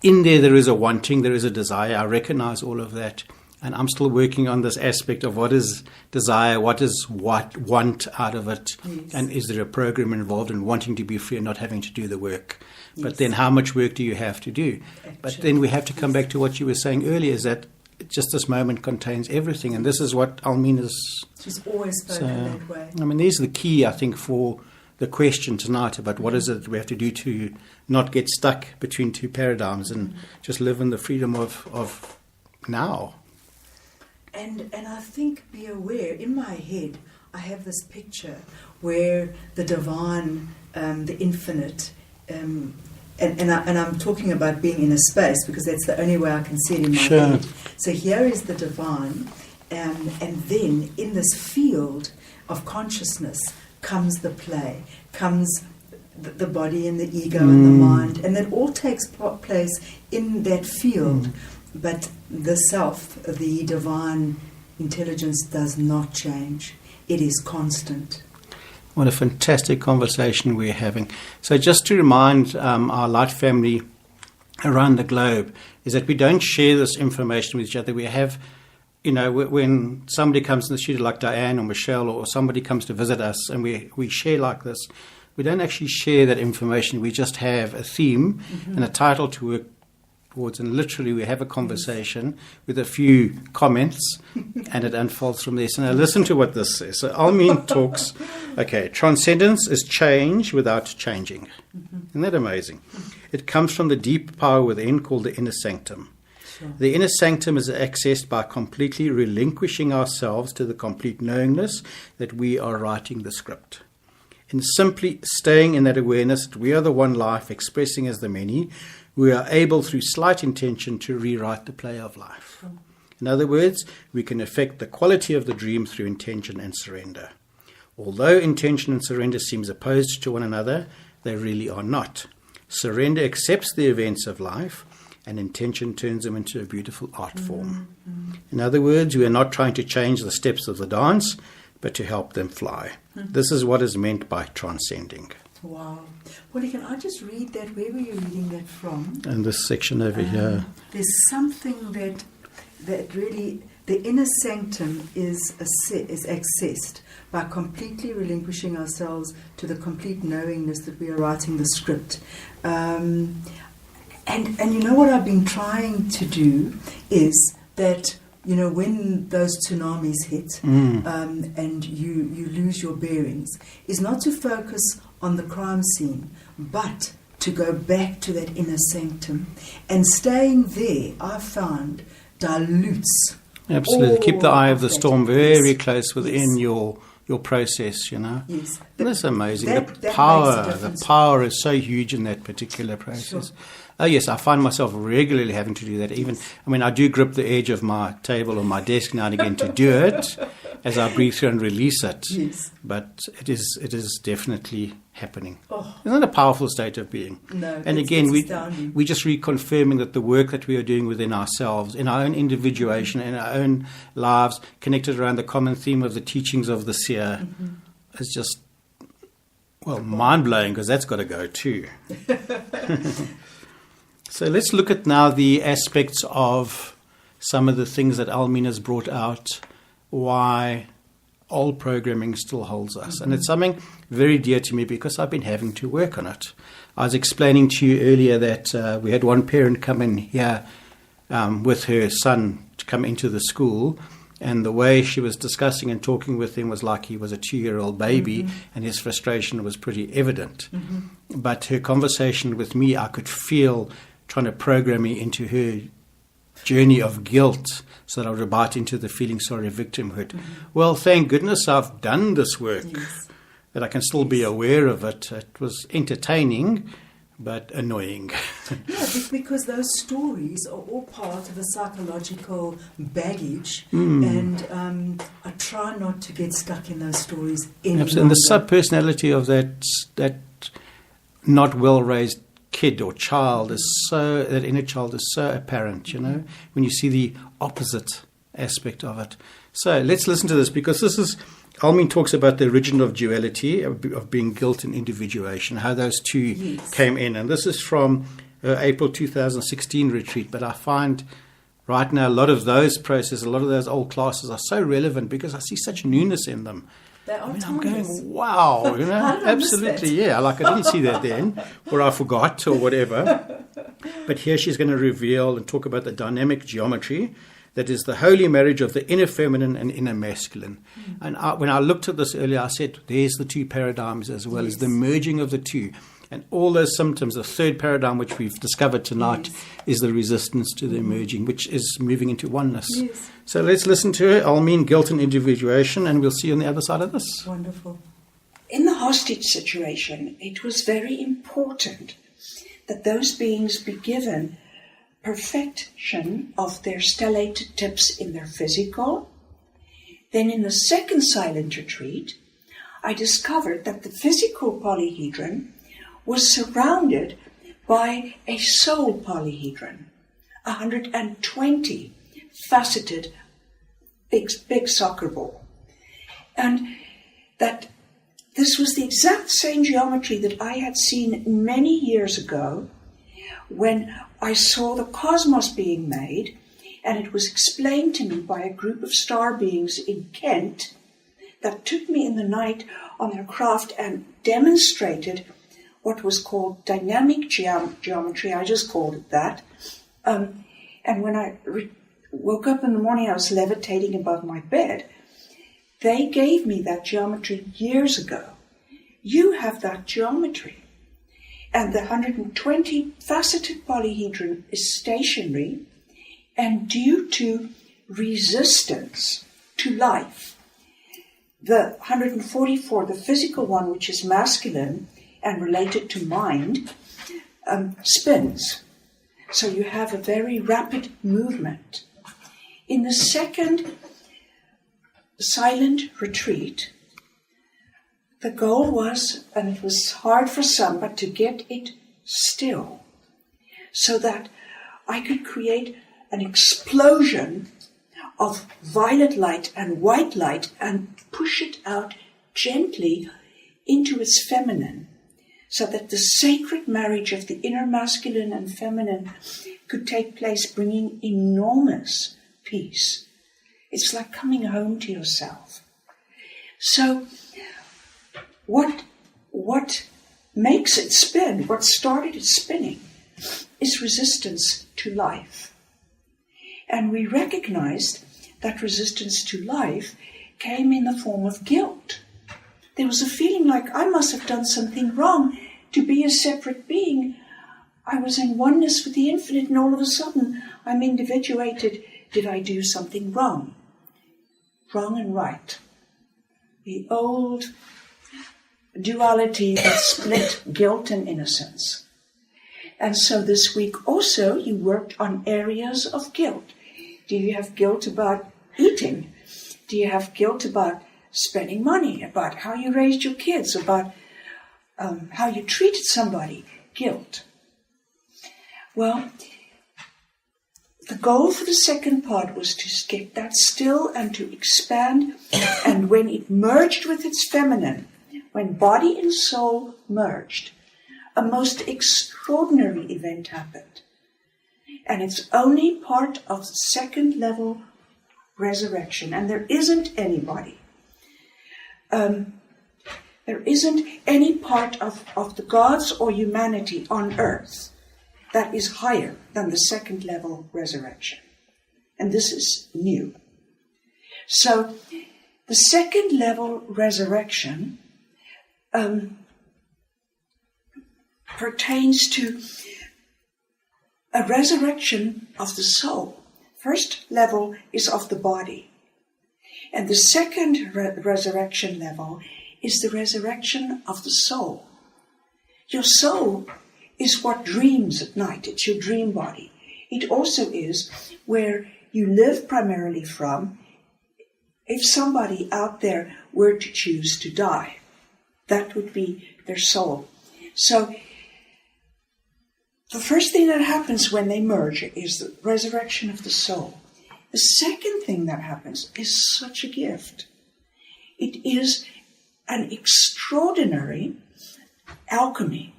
[SPEAKER 2] In there is a wanting, there is a desire. I recognize all of that. And I'm still working on this aspect of what is desire, what is want out of it,
[SPEAKER 3] Yes.
[SPEAKER 2] and is there a program involved in wanting to be free and not having to do the work. But
[SPEAKER 3] Yes.
[SPEAKER 2] then how much work do you have to do? But then we have to come back to what you were saying earlier, is that just this moment contains everything. And this is what Almeen is.
[SPEAKER 3] She's always spoken that way.
[SPEAKER 2] I mean, these are the key, I think, for the question tonight about what is it we have to do to not get stuck between two paradigms and just live in the freedom of now.
[SPEAKER 3] And I think, be aware, in my head, I have this picture where the divine, the infinite, and I'm talking about being in a space because that's the only way I can see it in my
[SPEAKER 2] Sure.
[SPEAKER 3] head. So here is the divine, and then in this field of consciousness comes the play, comes the body and the ego and the mind, and that all takes place in that field. But the self, the divine intelligence, does not change. It is constant.
[SPEAKER 2] What a fantastic conversation we're having. So just to remind our Light family around the globe is that we don't share this information with each other. We have, when somebody comes in the studio like Diane or Michelle or somebody comes to visit us and we share like this, we don't actually share that information. We just have a theme and a title to work towards, and literally we have a conversation with a few comments and it unfolds from there. So now listen to what this says. So Almeen talks, transcendence is change without changing. Isn't that amazing? It comes from the deep power within called the inner sanctum.
[SPEAKER 3] Sure.
[SPEAKER 2] The inner sanctum is accessed by completely relinquishing ourselves to the complete knowingness that we are writing the script. In simply staying in that awareness that we are the one life expressing as the many, we are able through slight intention to rewrite the play of life.
[SPEAKER 3] Sure.
[SPEAKER 2] In other words, we can affect the quality of the dream through intention and surrender. Although intention and surrender seems opposed to one another, they really are not. Surrender accepts the events of life, and intention turns them into a beautiful art form. In other words, we are not trying to change the steps of the dance, but to help them fly. This is what is meant by transcending.
[SPEAKER 3] Wow. Well, can I just read that? Where were you reading that from?
[SPEAKER 2] And this section over here.
[SPEAKER 3] There's something that really, the inner sanctum is accessed by completely relinquishing ourselves to the complete knowingness that we are writing the script. And you know what I've been trying to do is that, when those tsunamis hit and you lose your bearings, is not to focus on the crime scene, but to go back to that inner sanctum. And staying there, I found, dilutes.
[SPEAKER 2] Absolutely. Keep the eye of the
[SPEAKER 3] that.
[SPEAKER 2] storm very
[SPEAKER 3] Yes.
[SPEAKER 2] close within
[SPEAKER 3] Yes.
[SPEAKER 2] your process,
[SPEAKER 3] Yes.
[SPEAKER 2] That's amazing.
[SPEAKER 3] That
[SPEAKER 2] The
[SPEAKER 3] makes a
[SPEAKER 2] power
[SPEAKER 3] difference.
[SPEAKER 2] is so huge in that particular process.
[SPEAKER 3] Sure.
[SPEAKER 2] Oh yes, I find myself regularly having to do that. I do grip the edge of my table or my desk now and again to do it, as I breathe through and release it.
[SPEAKER 3] Yes.
[SPEAKER 2] But it is definitely happening.
[SPEAKER 3] Oh.
[SPEAKER 2] Isn't that a powerful state of being?
[SPEAKER 3] No,
[SPEAKER 2] and
[SPEAKER 3] it's
[SPEAKER 2] again,
[SPEAKER 3] astounding.
[SPEAKER 2] we just reconfirming that the work that we are doing within ourselves, in our own individuation, in our own lives, connected around the common theme of the teachings of the seer, is just, well, mind-blowing, because that's got to go too. So let's look at now the aspects of some of the things that Almeen has brought out, why old programming still holds us. And it's something very dear to me because I've been having to work on it. I was explaining to you earlier that we had one parent come in here with her son to come into the school, and the way she was discussing and talking with him was like he was a 2-year-old baby, and his frustration was pretty evident. But her conversation with me, I could feel trying to program me into her journey of guilt so that I would bite into the feeling sorry victimhood. Well, thank goodness I've done this work, that I can still be aware of it. It was entertaining, but annoying.
[SPEAKER 3] Yeah, because those stories are all part of a psychological baggage,
[SPEAKER 2] Mm.
[SPEAKER 3] and I try not to get stuck in those stories any
[SPEAKER 2] Absolutely. And the
[SPEAKER 3] longer.
[SPEAKER 2] sub-personality of that not well-raised kid or child is so, that inner child is so apparent, you know, when you see the opposite aspect of it. So let's listen to this, because this is, Almeen talks about the origin of duality, of being guilt and individuation, how those two came in. And this is from April 2016 retreat. But I find right now a lot of those processes, a lot of those old classes are so relevant because I see such newness in them.
[SPEAKER 3] They are
[SPEAKER 2] I'm
[SPEAKER 3] timeless.
[SPEAKER 2] going, wow, you know,
[SPEAKER 3] How did I miss
[SPEAKER 2] absolutely,
[SPEAKER 3] that?
[SPEAKER 2] yeah. Like I didn't see that then, or I forgot, or whatever. But here she's going to reveal and talk about the dynamic geometry that is the holy marriage of the inner feminine and inner masculine. And when I looked at this earlier, I said, there's the two paradigms as well as the merging of the two. And all those symptoms, the third paradigm, which we've discovered tonight, is the resistance to the merging, which is moving into oneness.
[SPEAKER 3] Yes.
[SPEAKER 2] So let's listen to her, Almeen, guilt and individuation, and we'll see you on the other side of this.
[SPEAKER 3] Wonderful.
[SPEAKER 4] In the hostage situation, it was very important that those beings be given perfection of their stellated tips in their physical. Then in the second silent retreat, I discovered that the physical polyhedron was surrounded by a soul polyhedron, 120 faceted big soccer ball. And that this was the exact same geometry that I had seen many years ago when I saw the cosmos being made, and it was explained to me by a group of star beings in Kent that took me in the night on their craft and demonstrated what was called dynamic geometry. I just called it that. And when I woke up in the morning, I was levitating above my bed. They gave me that geometry years ago. You have that geometry. And the 120 faceted polyhedron is stationary, and due to resistance to life, the 144, the physical one, which is masculine and related to mind, spins. So you have a very rapid movement. In the second silent retreat, the goal was, and it was hard for some, but to get it still, so that I could create an explosion of violet light and white light and push it out gently into its feminine, so that the sacred marriage of the inner masculine and feminine could take place, bringing enormous peace. It's like coming home to yourself. So what makes it spin, what started it spinning, is resistance to life. And we recognized that resistance to life came in the form of guilt. There was a feeling like I must have done something wrong to be a separate being. I was in oneness with the infinite, and all of a sudden I'm individuated. Did I do something wrong? Wrong and right. The old duality that split guilt and innocence. And so this week also you worked on areas of guilt. Do you have guilt about eating? Do you have guilt about spending money, about how you raised your kids, about how you treated somebody? Guilt. Well, the goal for the second part was to get that still and to expand. And when it merged with its feminine, when body and soul merged, a most extraordinary event happened. And it's only part of the second level resurrection. And there isn't anybody. There isn't any part of the gods or humanity on earth that is higher than the second level resurrection. And this is new. So the second level resurrection pertains to a resurrection of the soul. First level is of the body. And the second resurrection level is the resurrection of the soul. Your soul is what dreams at night. It's your dream body. It also is where you live primarily from if somebody out there were to choose to die. That would be their soul. So the first thing that happens when they merge is the resurrection of the soul. The second thing that happens is such a gift. It is an extraordinary alchemy.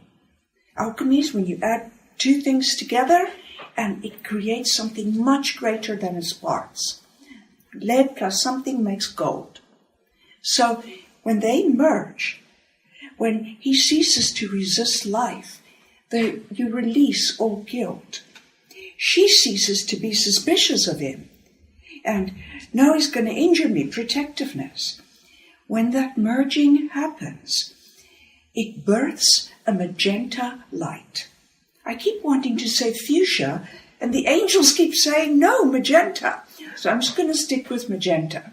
[SPEAKER 4] Alchemy is when you add two things together and it creates something much greater than its parts. Lead plus something makes gold. So when they merge, when he ceases to resist life, you release all guilt. She ceases to be suspicious of him. And now he's going to injure me, protectiveness. When that merging happens, it births a magenta light. I keep wanting to say fuchsia, and the angels keep saying, no, magenta. So I'm just going to stick with magenta.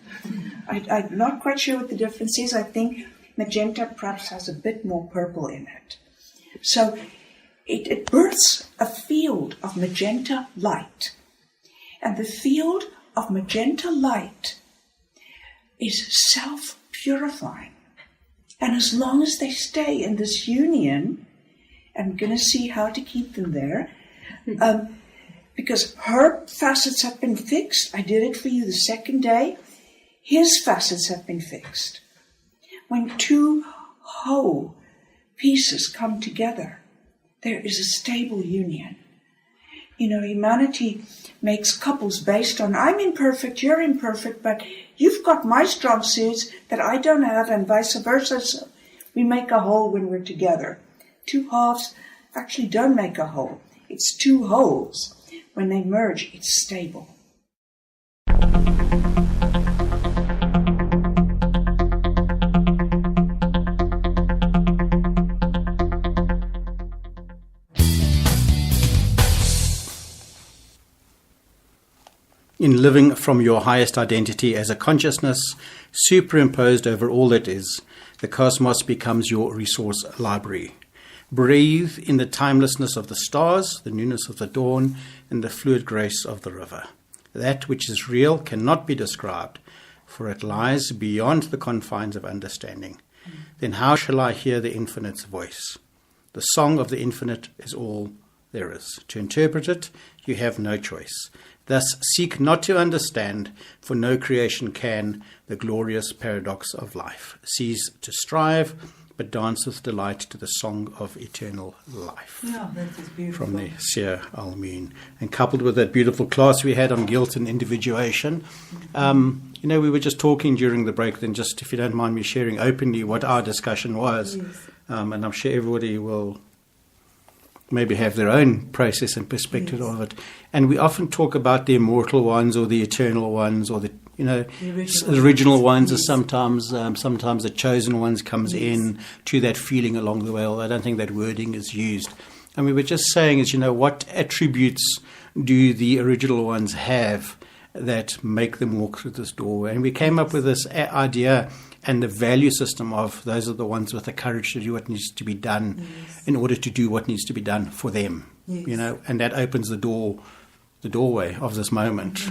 [SPEAKER 4] I'm not quite sure what the difference is. I think magenta perhaps has a bit more purple in it. So it births a field of magenta light. And the field of magenta light is self-purifying. And as long as they stay in this union, I'm going to see how to keep them there, because her facets have been fixed. I did it for you the second day. His facets have been fixed. When two whole pieces come together, there is a stable union. You know, humanity makes couples based on, I'm imperfect, you're imperfect, but you've got my strong suits that I don't have, and vice versa. So we make a whole when we're together. Two halves actually don't make a whole. It's two wholes. When they merge, it's stable.
[SPEAKER 2] In living from your highest identity as a consciousness superimposed over all that is, the cosmos becomes your resource library. Breathe in the timelessness of the stars, the newness of the dawn, and the fluid grace of the river. That which is real cannot be described, for it lies beyond the confines of understanding. Then how shall I hear the infinite's voice? The song of the infinite is all there is. To interpret it, you have no choice. Thus seek not to understand, for no creation can, the glorious paradox of life. Cease to strive, but dance with delight to the song of eternal life.
[SPEAKER 3] Yeah, that is beautiful.
[SPEAKER 2] From the Seer Al-Amin. And coupled with that beautiful class we had on guilt and individuation, you know, we were just talking during the break, then just, if you don't mind me sharing openly what our discussion was,
[SPEAKER 3] Yes.
[SPEAKER 2] And I'm sure everybody will maybe have their own process and perspective
[SPEAKER 3] Yes.
[SPEAKER 2] of it. And we often talk about the immortal ones or the eternal ones or the, you know,
[SPEAKER 3] The
[SPEAKER 2] original ones.
[SPEAKER 3] Yes.
[SPEAKER 2] Are sometimes the chosen ones comes
[SPEAKER 3] Yes.
[SPEAKER 2] in to that feeling along the way. I don't think that wording is used. And we were just saying is, you know, what attributes do the original ones have that make them walk through this doorway? And we came up with this idea and the value system of those are the ones with the courage to do what needs to be done
[SPEAKER 3] Yes.
[SPEAKER 2] in order to do what needs to be done for them.
[SPEAKER 3] Yes.
[SPEAKER 2] You know, and that opens the doorway of this moment.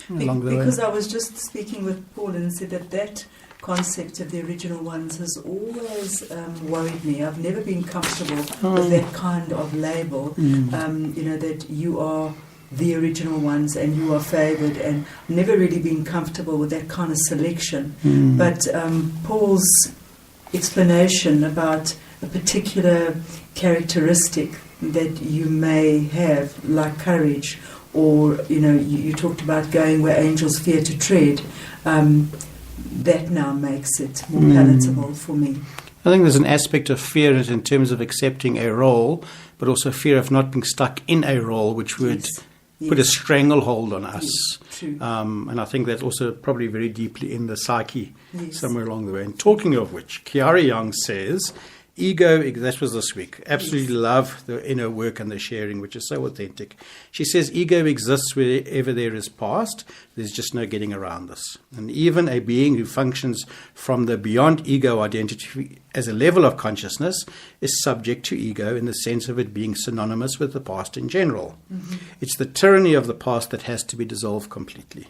[SPEAKER 2] along the way.
[SPEAKER 3] Because I was just speaking with Paul and said that concept of the original ones has always worried me. I've never been comfortable with that kind of label, that you are the original ones and you are favoured, and never really been comfortable with that kind of selection. But Paul's explanation about a particular characteristic that you may have, like courage, or you talked about going where angels fear to tread, that now makes it more palatable for me.
[SPEAKER 2] I think there's an aspect of fear in terms of accepting a role, but also fear of not being stuck in a role, which would put a stranglehold on us.
[SPEAKER 3] Yes, true.
[SPEAKER 2] And I think that's also probably very deeply in the psyche somewhere along the way. And talking of which, Kiara Young says, ego, that was this week. Absolutely love the inner work and the sharing, which is so authentic. She says, ego exists wherever there is past. There's just no getting around this. And even a being who functions from the beyond ego identity as a level of consciousness is subject to ego in the sense of it being synonymous with the past in general. It's the tyranny of the past that has to be dissolved completely.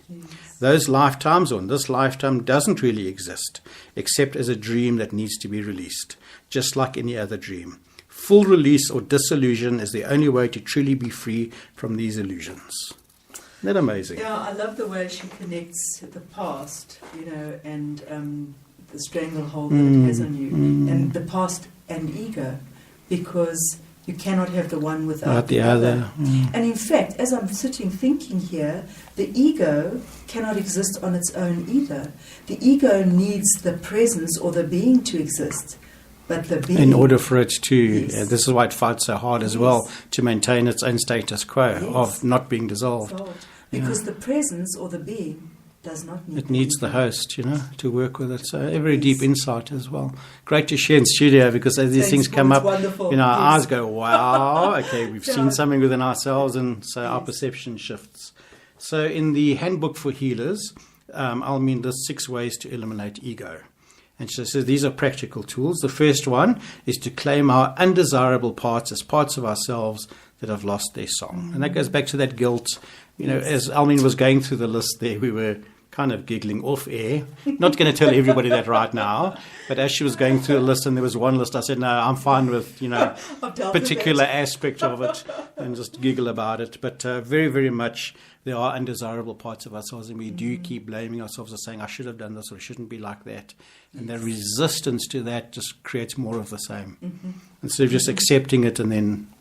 [SPEAKER 2] Those lifetimes, or in this lifetime, doesn't really exist, except as a dream that needs to be released, just like any other dream. Full release or dissolution is the only way to truly be free from these illusions. Isn't that amazing?
[SPEAKER 3] Yeah, I love the way she connects the past, and the stranglehold that it has on you, and the past and ego, because you cannot have the one without the other. And in fact, as I'm sitting thinking here, the ego cannot exist on its own either. The ego needs the presence or the being to exist. But the being,
[SPEAKER 2] in order for it to, this is why it fights so hard as well, to maintain its own status quo of not being dissolved.
[SPEAKER 3] Because the presence or the being does not need.
[SPEAKER 2] It needs the host, to work with it. So a very deep insight as well. Great to share in studio, because as these things come up,
[SPEAKER 3] wonderful.
[SPEAKER 2] Our eyes go, wow, okay, we've seen something within ourselves, and so our perception shifts. So in the Handbook for Healers, Almeen lists 6 ways to eliminate ego. And she says these are practical tools. The first one is to claim our undesirable parts as parts of ourselves that have lost their song. And that goes back to that guilt. As Almeen was going through the list there, we were kind of giggling off air. Not going to tell everybody that right now. But as she was going through the list, and there was one list, I said, no, I'm fine with, particular aspect of it, and just giggle about it. But very, very much there are undesirable parts of ourselves, and we do keep blaming ourselves and saying, I should have done this, or it shouldn't be like that. And the resistance to that just creates more of the same. Instead of just accepting it and then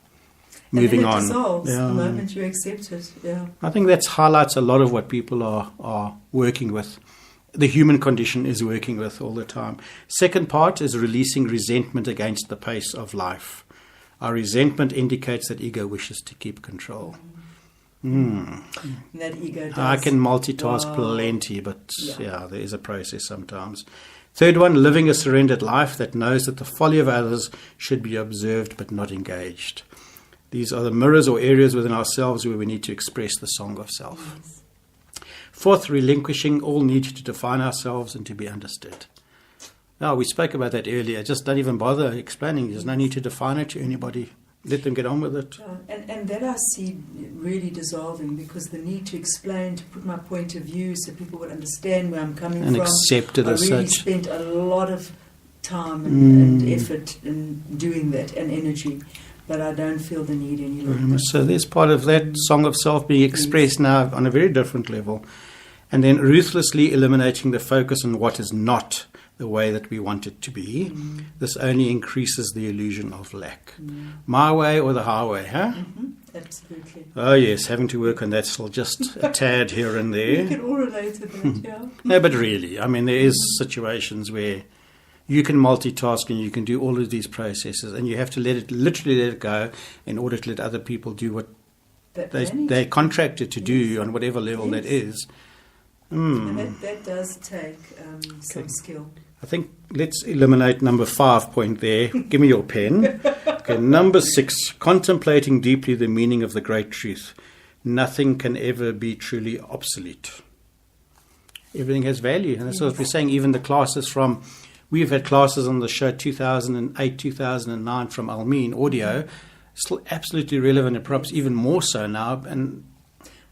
[SPEAKER 2] moving on.
[SPEAKER 3] It dissolves the moment you accept it. Yeah.
[SPEAKER 2] I think that highlights a lot of what people are working with. The human condition is working with all the time. Second part is releasing resentment against the pace of life. Our resentment indicates that ego wishes to keep control.
[SPEAKER 3] That ego does.
[SPEAKER 2] I can multitask plenty, but there is a process sometimes. Third one, living a surrendered life that knows that the folly of others should be observed but not engaged. These are the mirrors or areas within ourselves where we need to express the song of self. Yes. Fourth, relinquishing all need to define ourselves and to be understood. Now, we spoke about that earlier. Just don't even bother explaining. There's no need to define it to anybody. Let them get on with it.
[SPEAKER 3] And that I see really dissolving, because the need to explain, to put my point of view so people would understand where I'm coming
[SPEAKER 2] and
[SPEAKER 3] from.
[SPEAKER 2] Accept it
[SPEAKER 3] I
[SPEAKER 2] as
[SPEAKER 3] really
[SPEAKER 2] such.
[SPEAKER 3] Spent a lot of time and effort in doing that, and energy. But I don't feel the need any longer.
[SPEAKER 2] So there's part of that song of self being expressed now on a very different level. And then ruthlessly eliminating the focus on what is not the way that we want it to be. This only increases the illusion of lack. My way or the highway, huh?
[SPEAKER 3] Absolutely.
[SPEAKER 2] Oh yes, having to work on that still, just a tad here and there.
[SPEAKER 3] We can all relate to that, yeah.
[SPEAKER 2] No, but really, I mean, there is situations where you can multitask and you can do all of these processes, and you have to literally let it go in order to let other people do what they're contracted to do on whatever level that is.
[SPEAKER 3] And that does take some skill.
[SPEAKER 2] I think let's eliminate number 5 point there. Give me your pen. Okay, number 6, contemplating deeply the meaning of the great truth. Nothing can ever be truly obsolete. Everything has value. And that's what we're saying. Even the classes we've had classes on the show 2008, 2009 from Almeen, audio, still absolutely relevant, and perhaps even more so now. And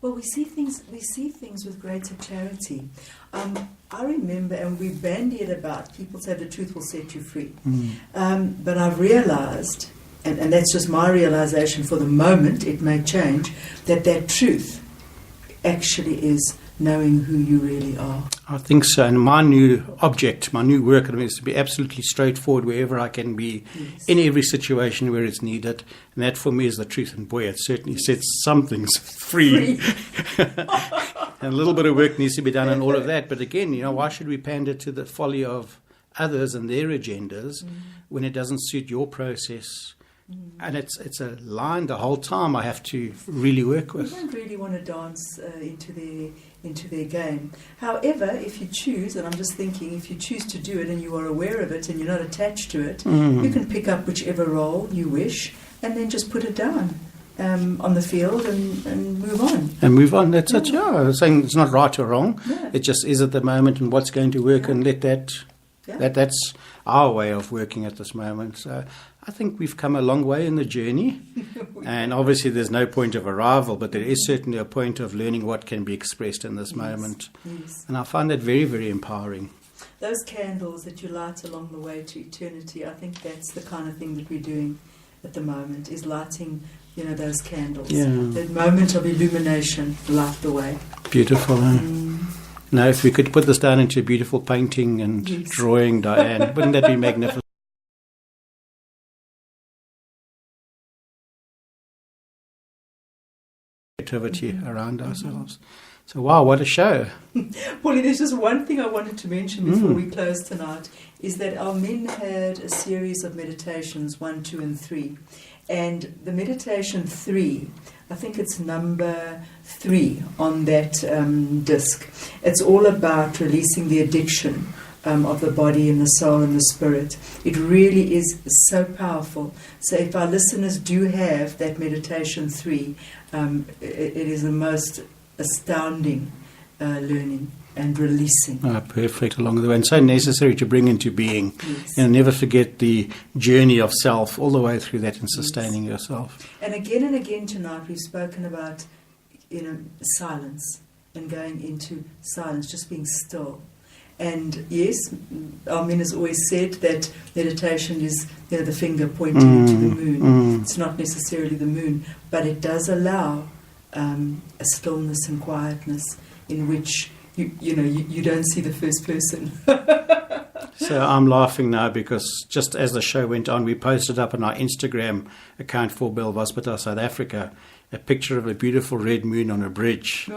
[SPEAKER 3] Well, we see things with greater clarity. I remember, and we bandy it about, people say the truth will set you free. But I've realized, and that's just my realization for the moment, it may change, that truth actually is knowing who you really are.
[SPEAKER 2] I think so. And my new work is to be absolutely straightforward wherever I can be,
[SPEAKER 3] Yes.
[SPEAKER 2] in every situation where it's needed. And that for me is the truth. And boy, it certainly sets some things free. And a little bit of work needs to be done on all of that. But again, why should we pander to the folly of others and their agendas when it doesn't suit your process? And it's a line the whole time I have to really work
[SPEAKER 3] We
[SPEAKER 2] with.
[SPEAKER 3] don't really want to dance into their game. However, if you choose, and I'm just thinking, if you choose to do it and you are aware of it and you're not attached to it, you can pick up whichever role you wish and then just put it down on the field and move on.
[SPEAKER 2] And move on. That's it. Yeah, I'm saying it's not right or wrong.
[SPEAKER 3] No.
[SPEAKER 2] It just is at the moment and what's going to work, and let that.
[SPEAKER 3] Yeah.
[SPEAKER 2] That's our way of working at this moment. So I think we've come a long way in the journey. And obviously there's no point of arrival, but there is certainly a point of learning what can be expressed in this moment.
[SPEAKER 3] Yes.
[SPEAKER 2] And I find that very, very empowering.
[SPEAKER 3] Those candles that you light along the way to eternity, I think that's the kind of thing that we're doing at the moment, is lighting, those candles.
[SPEAKER 2] Yeah.
[SPEAKER 3] That moment of illumination, light the way.
[SPEAKER 2] Beautiful. Huh? Now, if we could put this down into a beautiful painting and
[SPEAKER 3] Yes.
[SPEAKER 2] drawing, Diane, wouldn't that be magnificent? Creativity around ourselves. So, wow, what a show.
[SPEAKER 3] Paulie, there's just one thing I wanted to mention before we close tonight, is that our men had a series of meditations, 1, 2, and 3. And the meditation 3, I think it's number 3 on that disc. It's all about releasing the addiction of the body and the soul and the spirit. It really is so powerful. So if our listeners do have that meditation 3, it is the most astounding learning and releasing.
[SPEAKER 2] Perfect along the way, and so necessary to bring into being.
[SPEAKER 3] Yes.
[SPEAKER 2] And never forget the journey of self all the way through that and sustaining yourself.
[SPEAKER 3] And again tonight we've spoken about silence and going into silence, just being still. And yes, Armin has always said that meditation is the finger pointing to the moon. It's not necessarily the moon, but it does allow a stillness and quietness in which you don't see the first person.
[SPEAKER 2] So I'm laughing now because just as the show went on, we posted up on our Instagram account for Belvaspita South Africa a picture of a beautiful red moon on a bridge.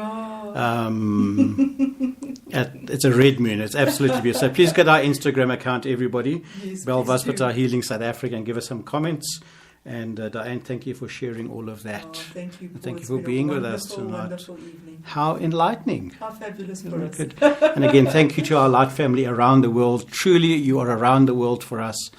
[SPEAKER 2] It's a red moon. It's absolutely beautiful. So please get our Instagram account, everybody,
[SPEAKER 3] Yes,
[SPEAKER 2] Belvaspita Healing South Africa, and give us some comments. And Diane, thank you for sharing all of that.
[SPEAKER 3] Thank you,
[SPEAKER 2] And
[SPEAKER 3] Paul.
[SPEAKER 2] thank you
[SPEAKER 3] It's
[SPEAKER 2] for
[SPEAKER 3] been a
[SPEAKER 2] being with us
[SPEAKER 3] wonderful,
[SPEAKER 2] tonight.
[SPEAKER 3] wonderful evening.
[SPEAKER 2] How enlightening.
[SPEAKER 3] How fabulous for
[SPEAKER 2] Very
[SPEAKER 3] us.
[SPEAKER 2] good. And again, thank you to our Light family around the world. Truly, you are around the world for us.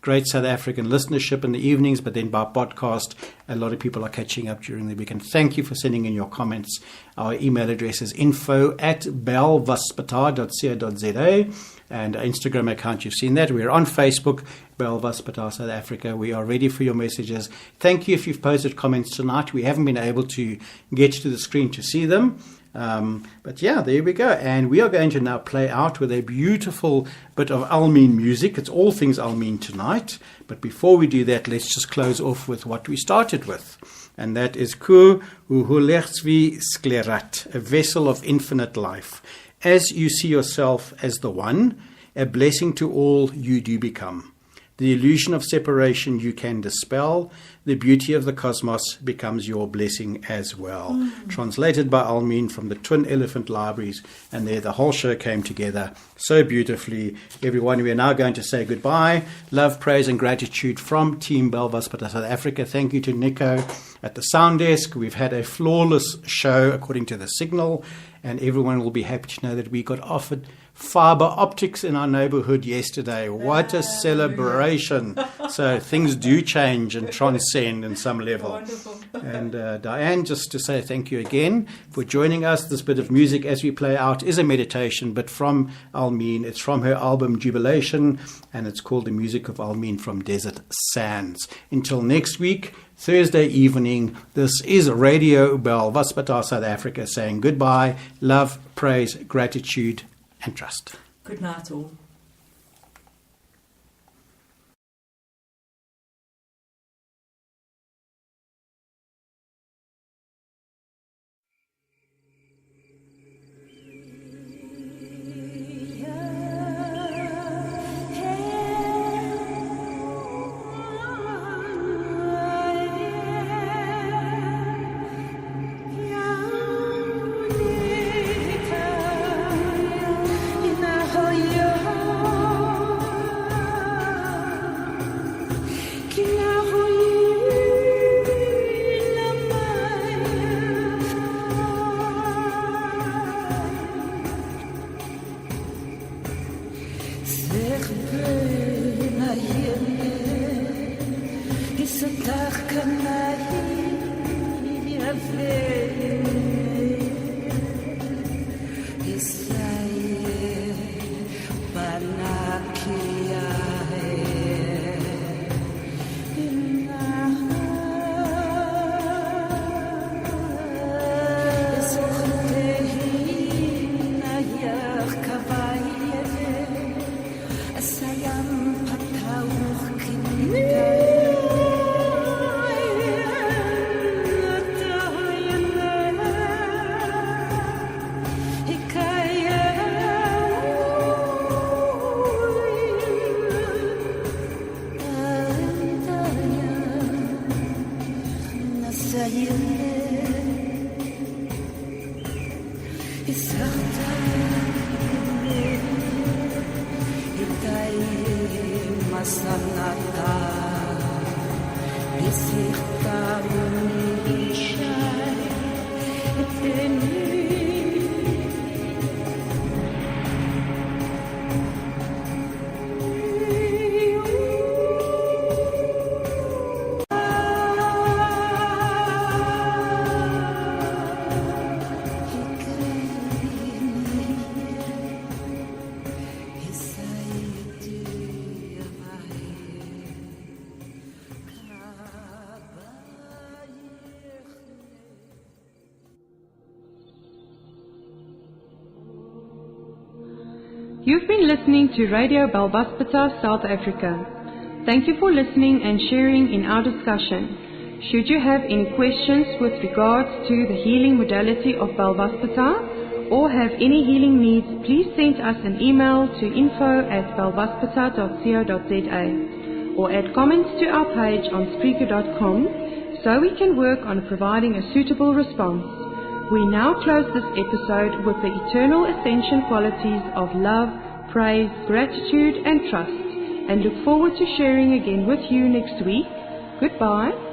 [SPEAKER 2] Great South African listenership in the evenings, but then by podcast, a lot of people are catching up during the weekend. Thank you for sending in your comments. Our email address is info@belvaspita.co.za, and our Instagram account, you've seen that. We're on Facebook, Belvaspita South Africa. We are ready for your messages. Thank you if you've posted comments tonight. We haven't been able to get to the screen to see them. But yeah, there we go. And we are going to now play out with a beautiful bit of Almeen music. It's all things Almeen tonight. But before we do that, let's just close off with what we started with. And that is Ku Uhulersvi Sklerat, a vessel of infinite life. As you see yourself as the one, a blessing to all you do become. The illusion of separation you can dispel. The beauty of the cosmos becomes your blessing as well. Translated by Almeen from the Twin Elephant Libraries. And there the whole show came together so beautifully. Everyone, we are now going to say goodbye. Love, praise and gratitude from Team Belvaspita South Africa. Thank you to Nico at the sound desk. We've had a flawless show according to the signal. And everyone will be happy to know that we got offered fiber optics in our neighborhood yesterday. What a celebration. So things do change and transcend in some level.
[SPEAKER 3] Wonderful.
[SPEAKER 2] And Diane, just to say thank you again for joining us. This bit of music as we play out is a meditation, but from Almeen. It's from her album Jubilation, and it's called The Music of Almeen from Desert Sands. Until next week, Thursday evening. This is Radio Belvaspata South Africa saying goodbye, love, praise, gratitude and trust.
[SPEAKER 3] Good night all.
[SPEAKER 1] You've been listening to Radio Belvaspata, South Africa. Thank you for listening and sharing in our discussion. Should you have any questions with regards to the healing modality of Belvaspata or have any healing needs, please send us an email to info@belvaspata.co.za or add comments to our page on Spreaker.com so we can work on providing a suitable response. We now close this episode with the eternal ascension qualities of love, praise, gratitude and trust, and look forward to sharing again with you next week. Goodbye.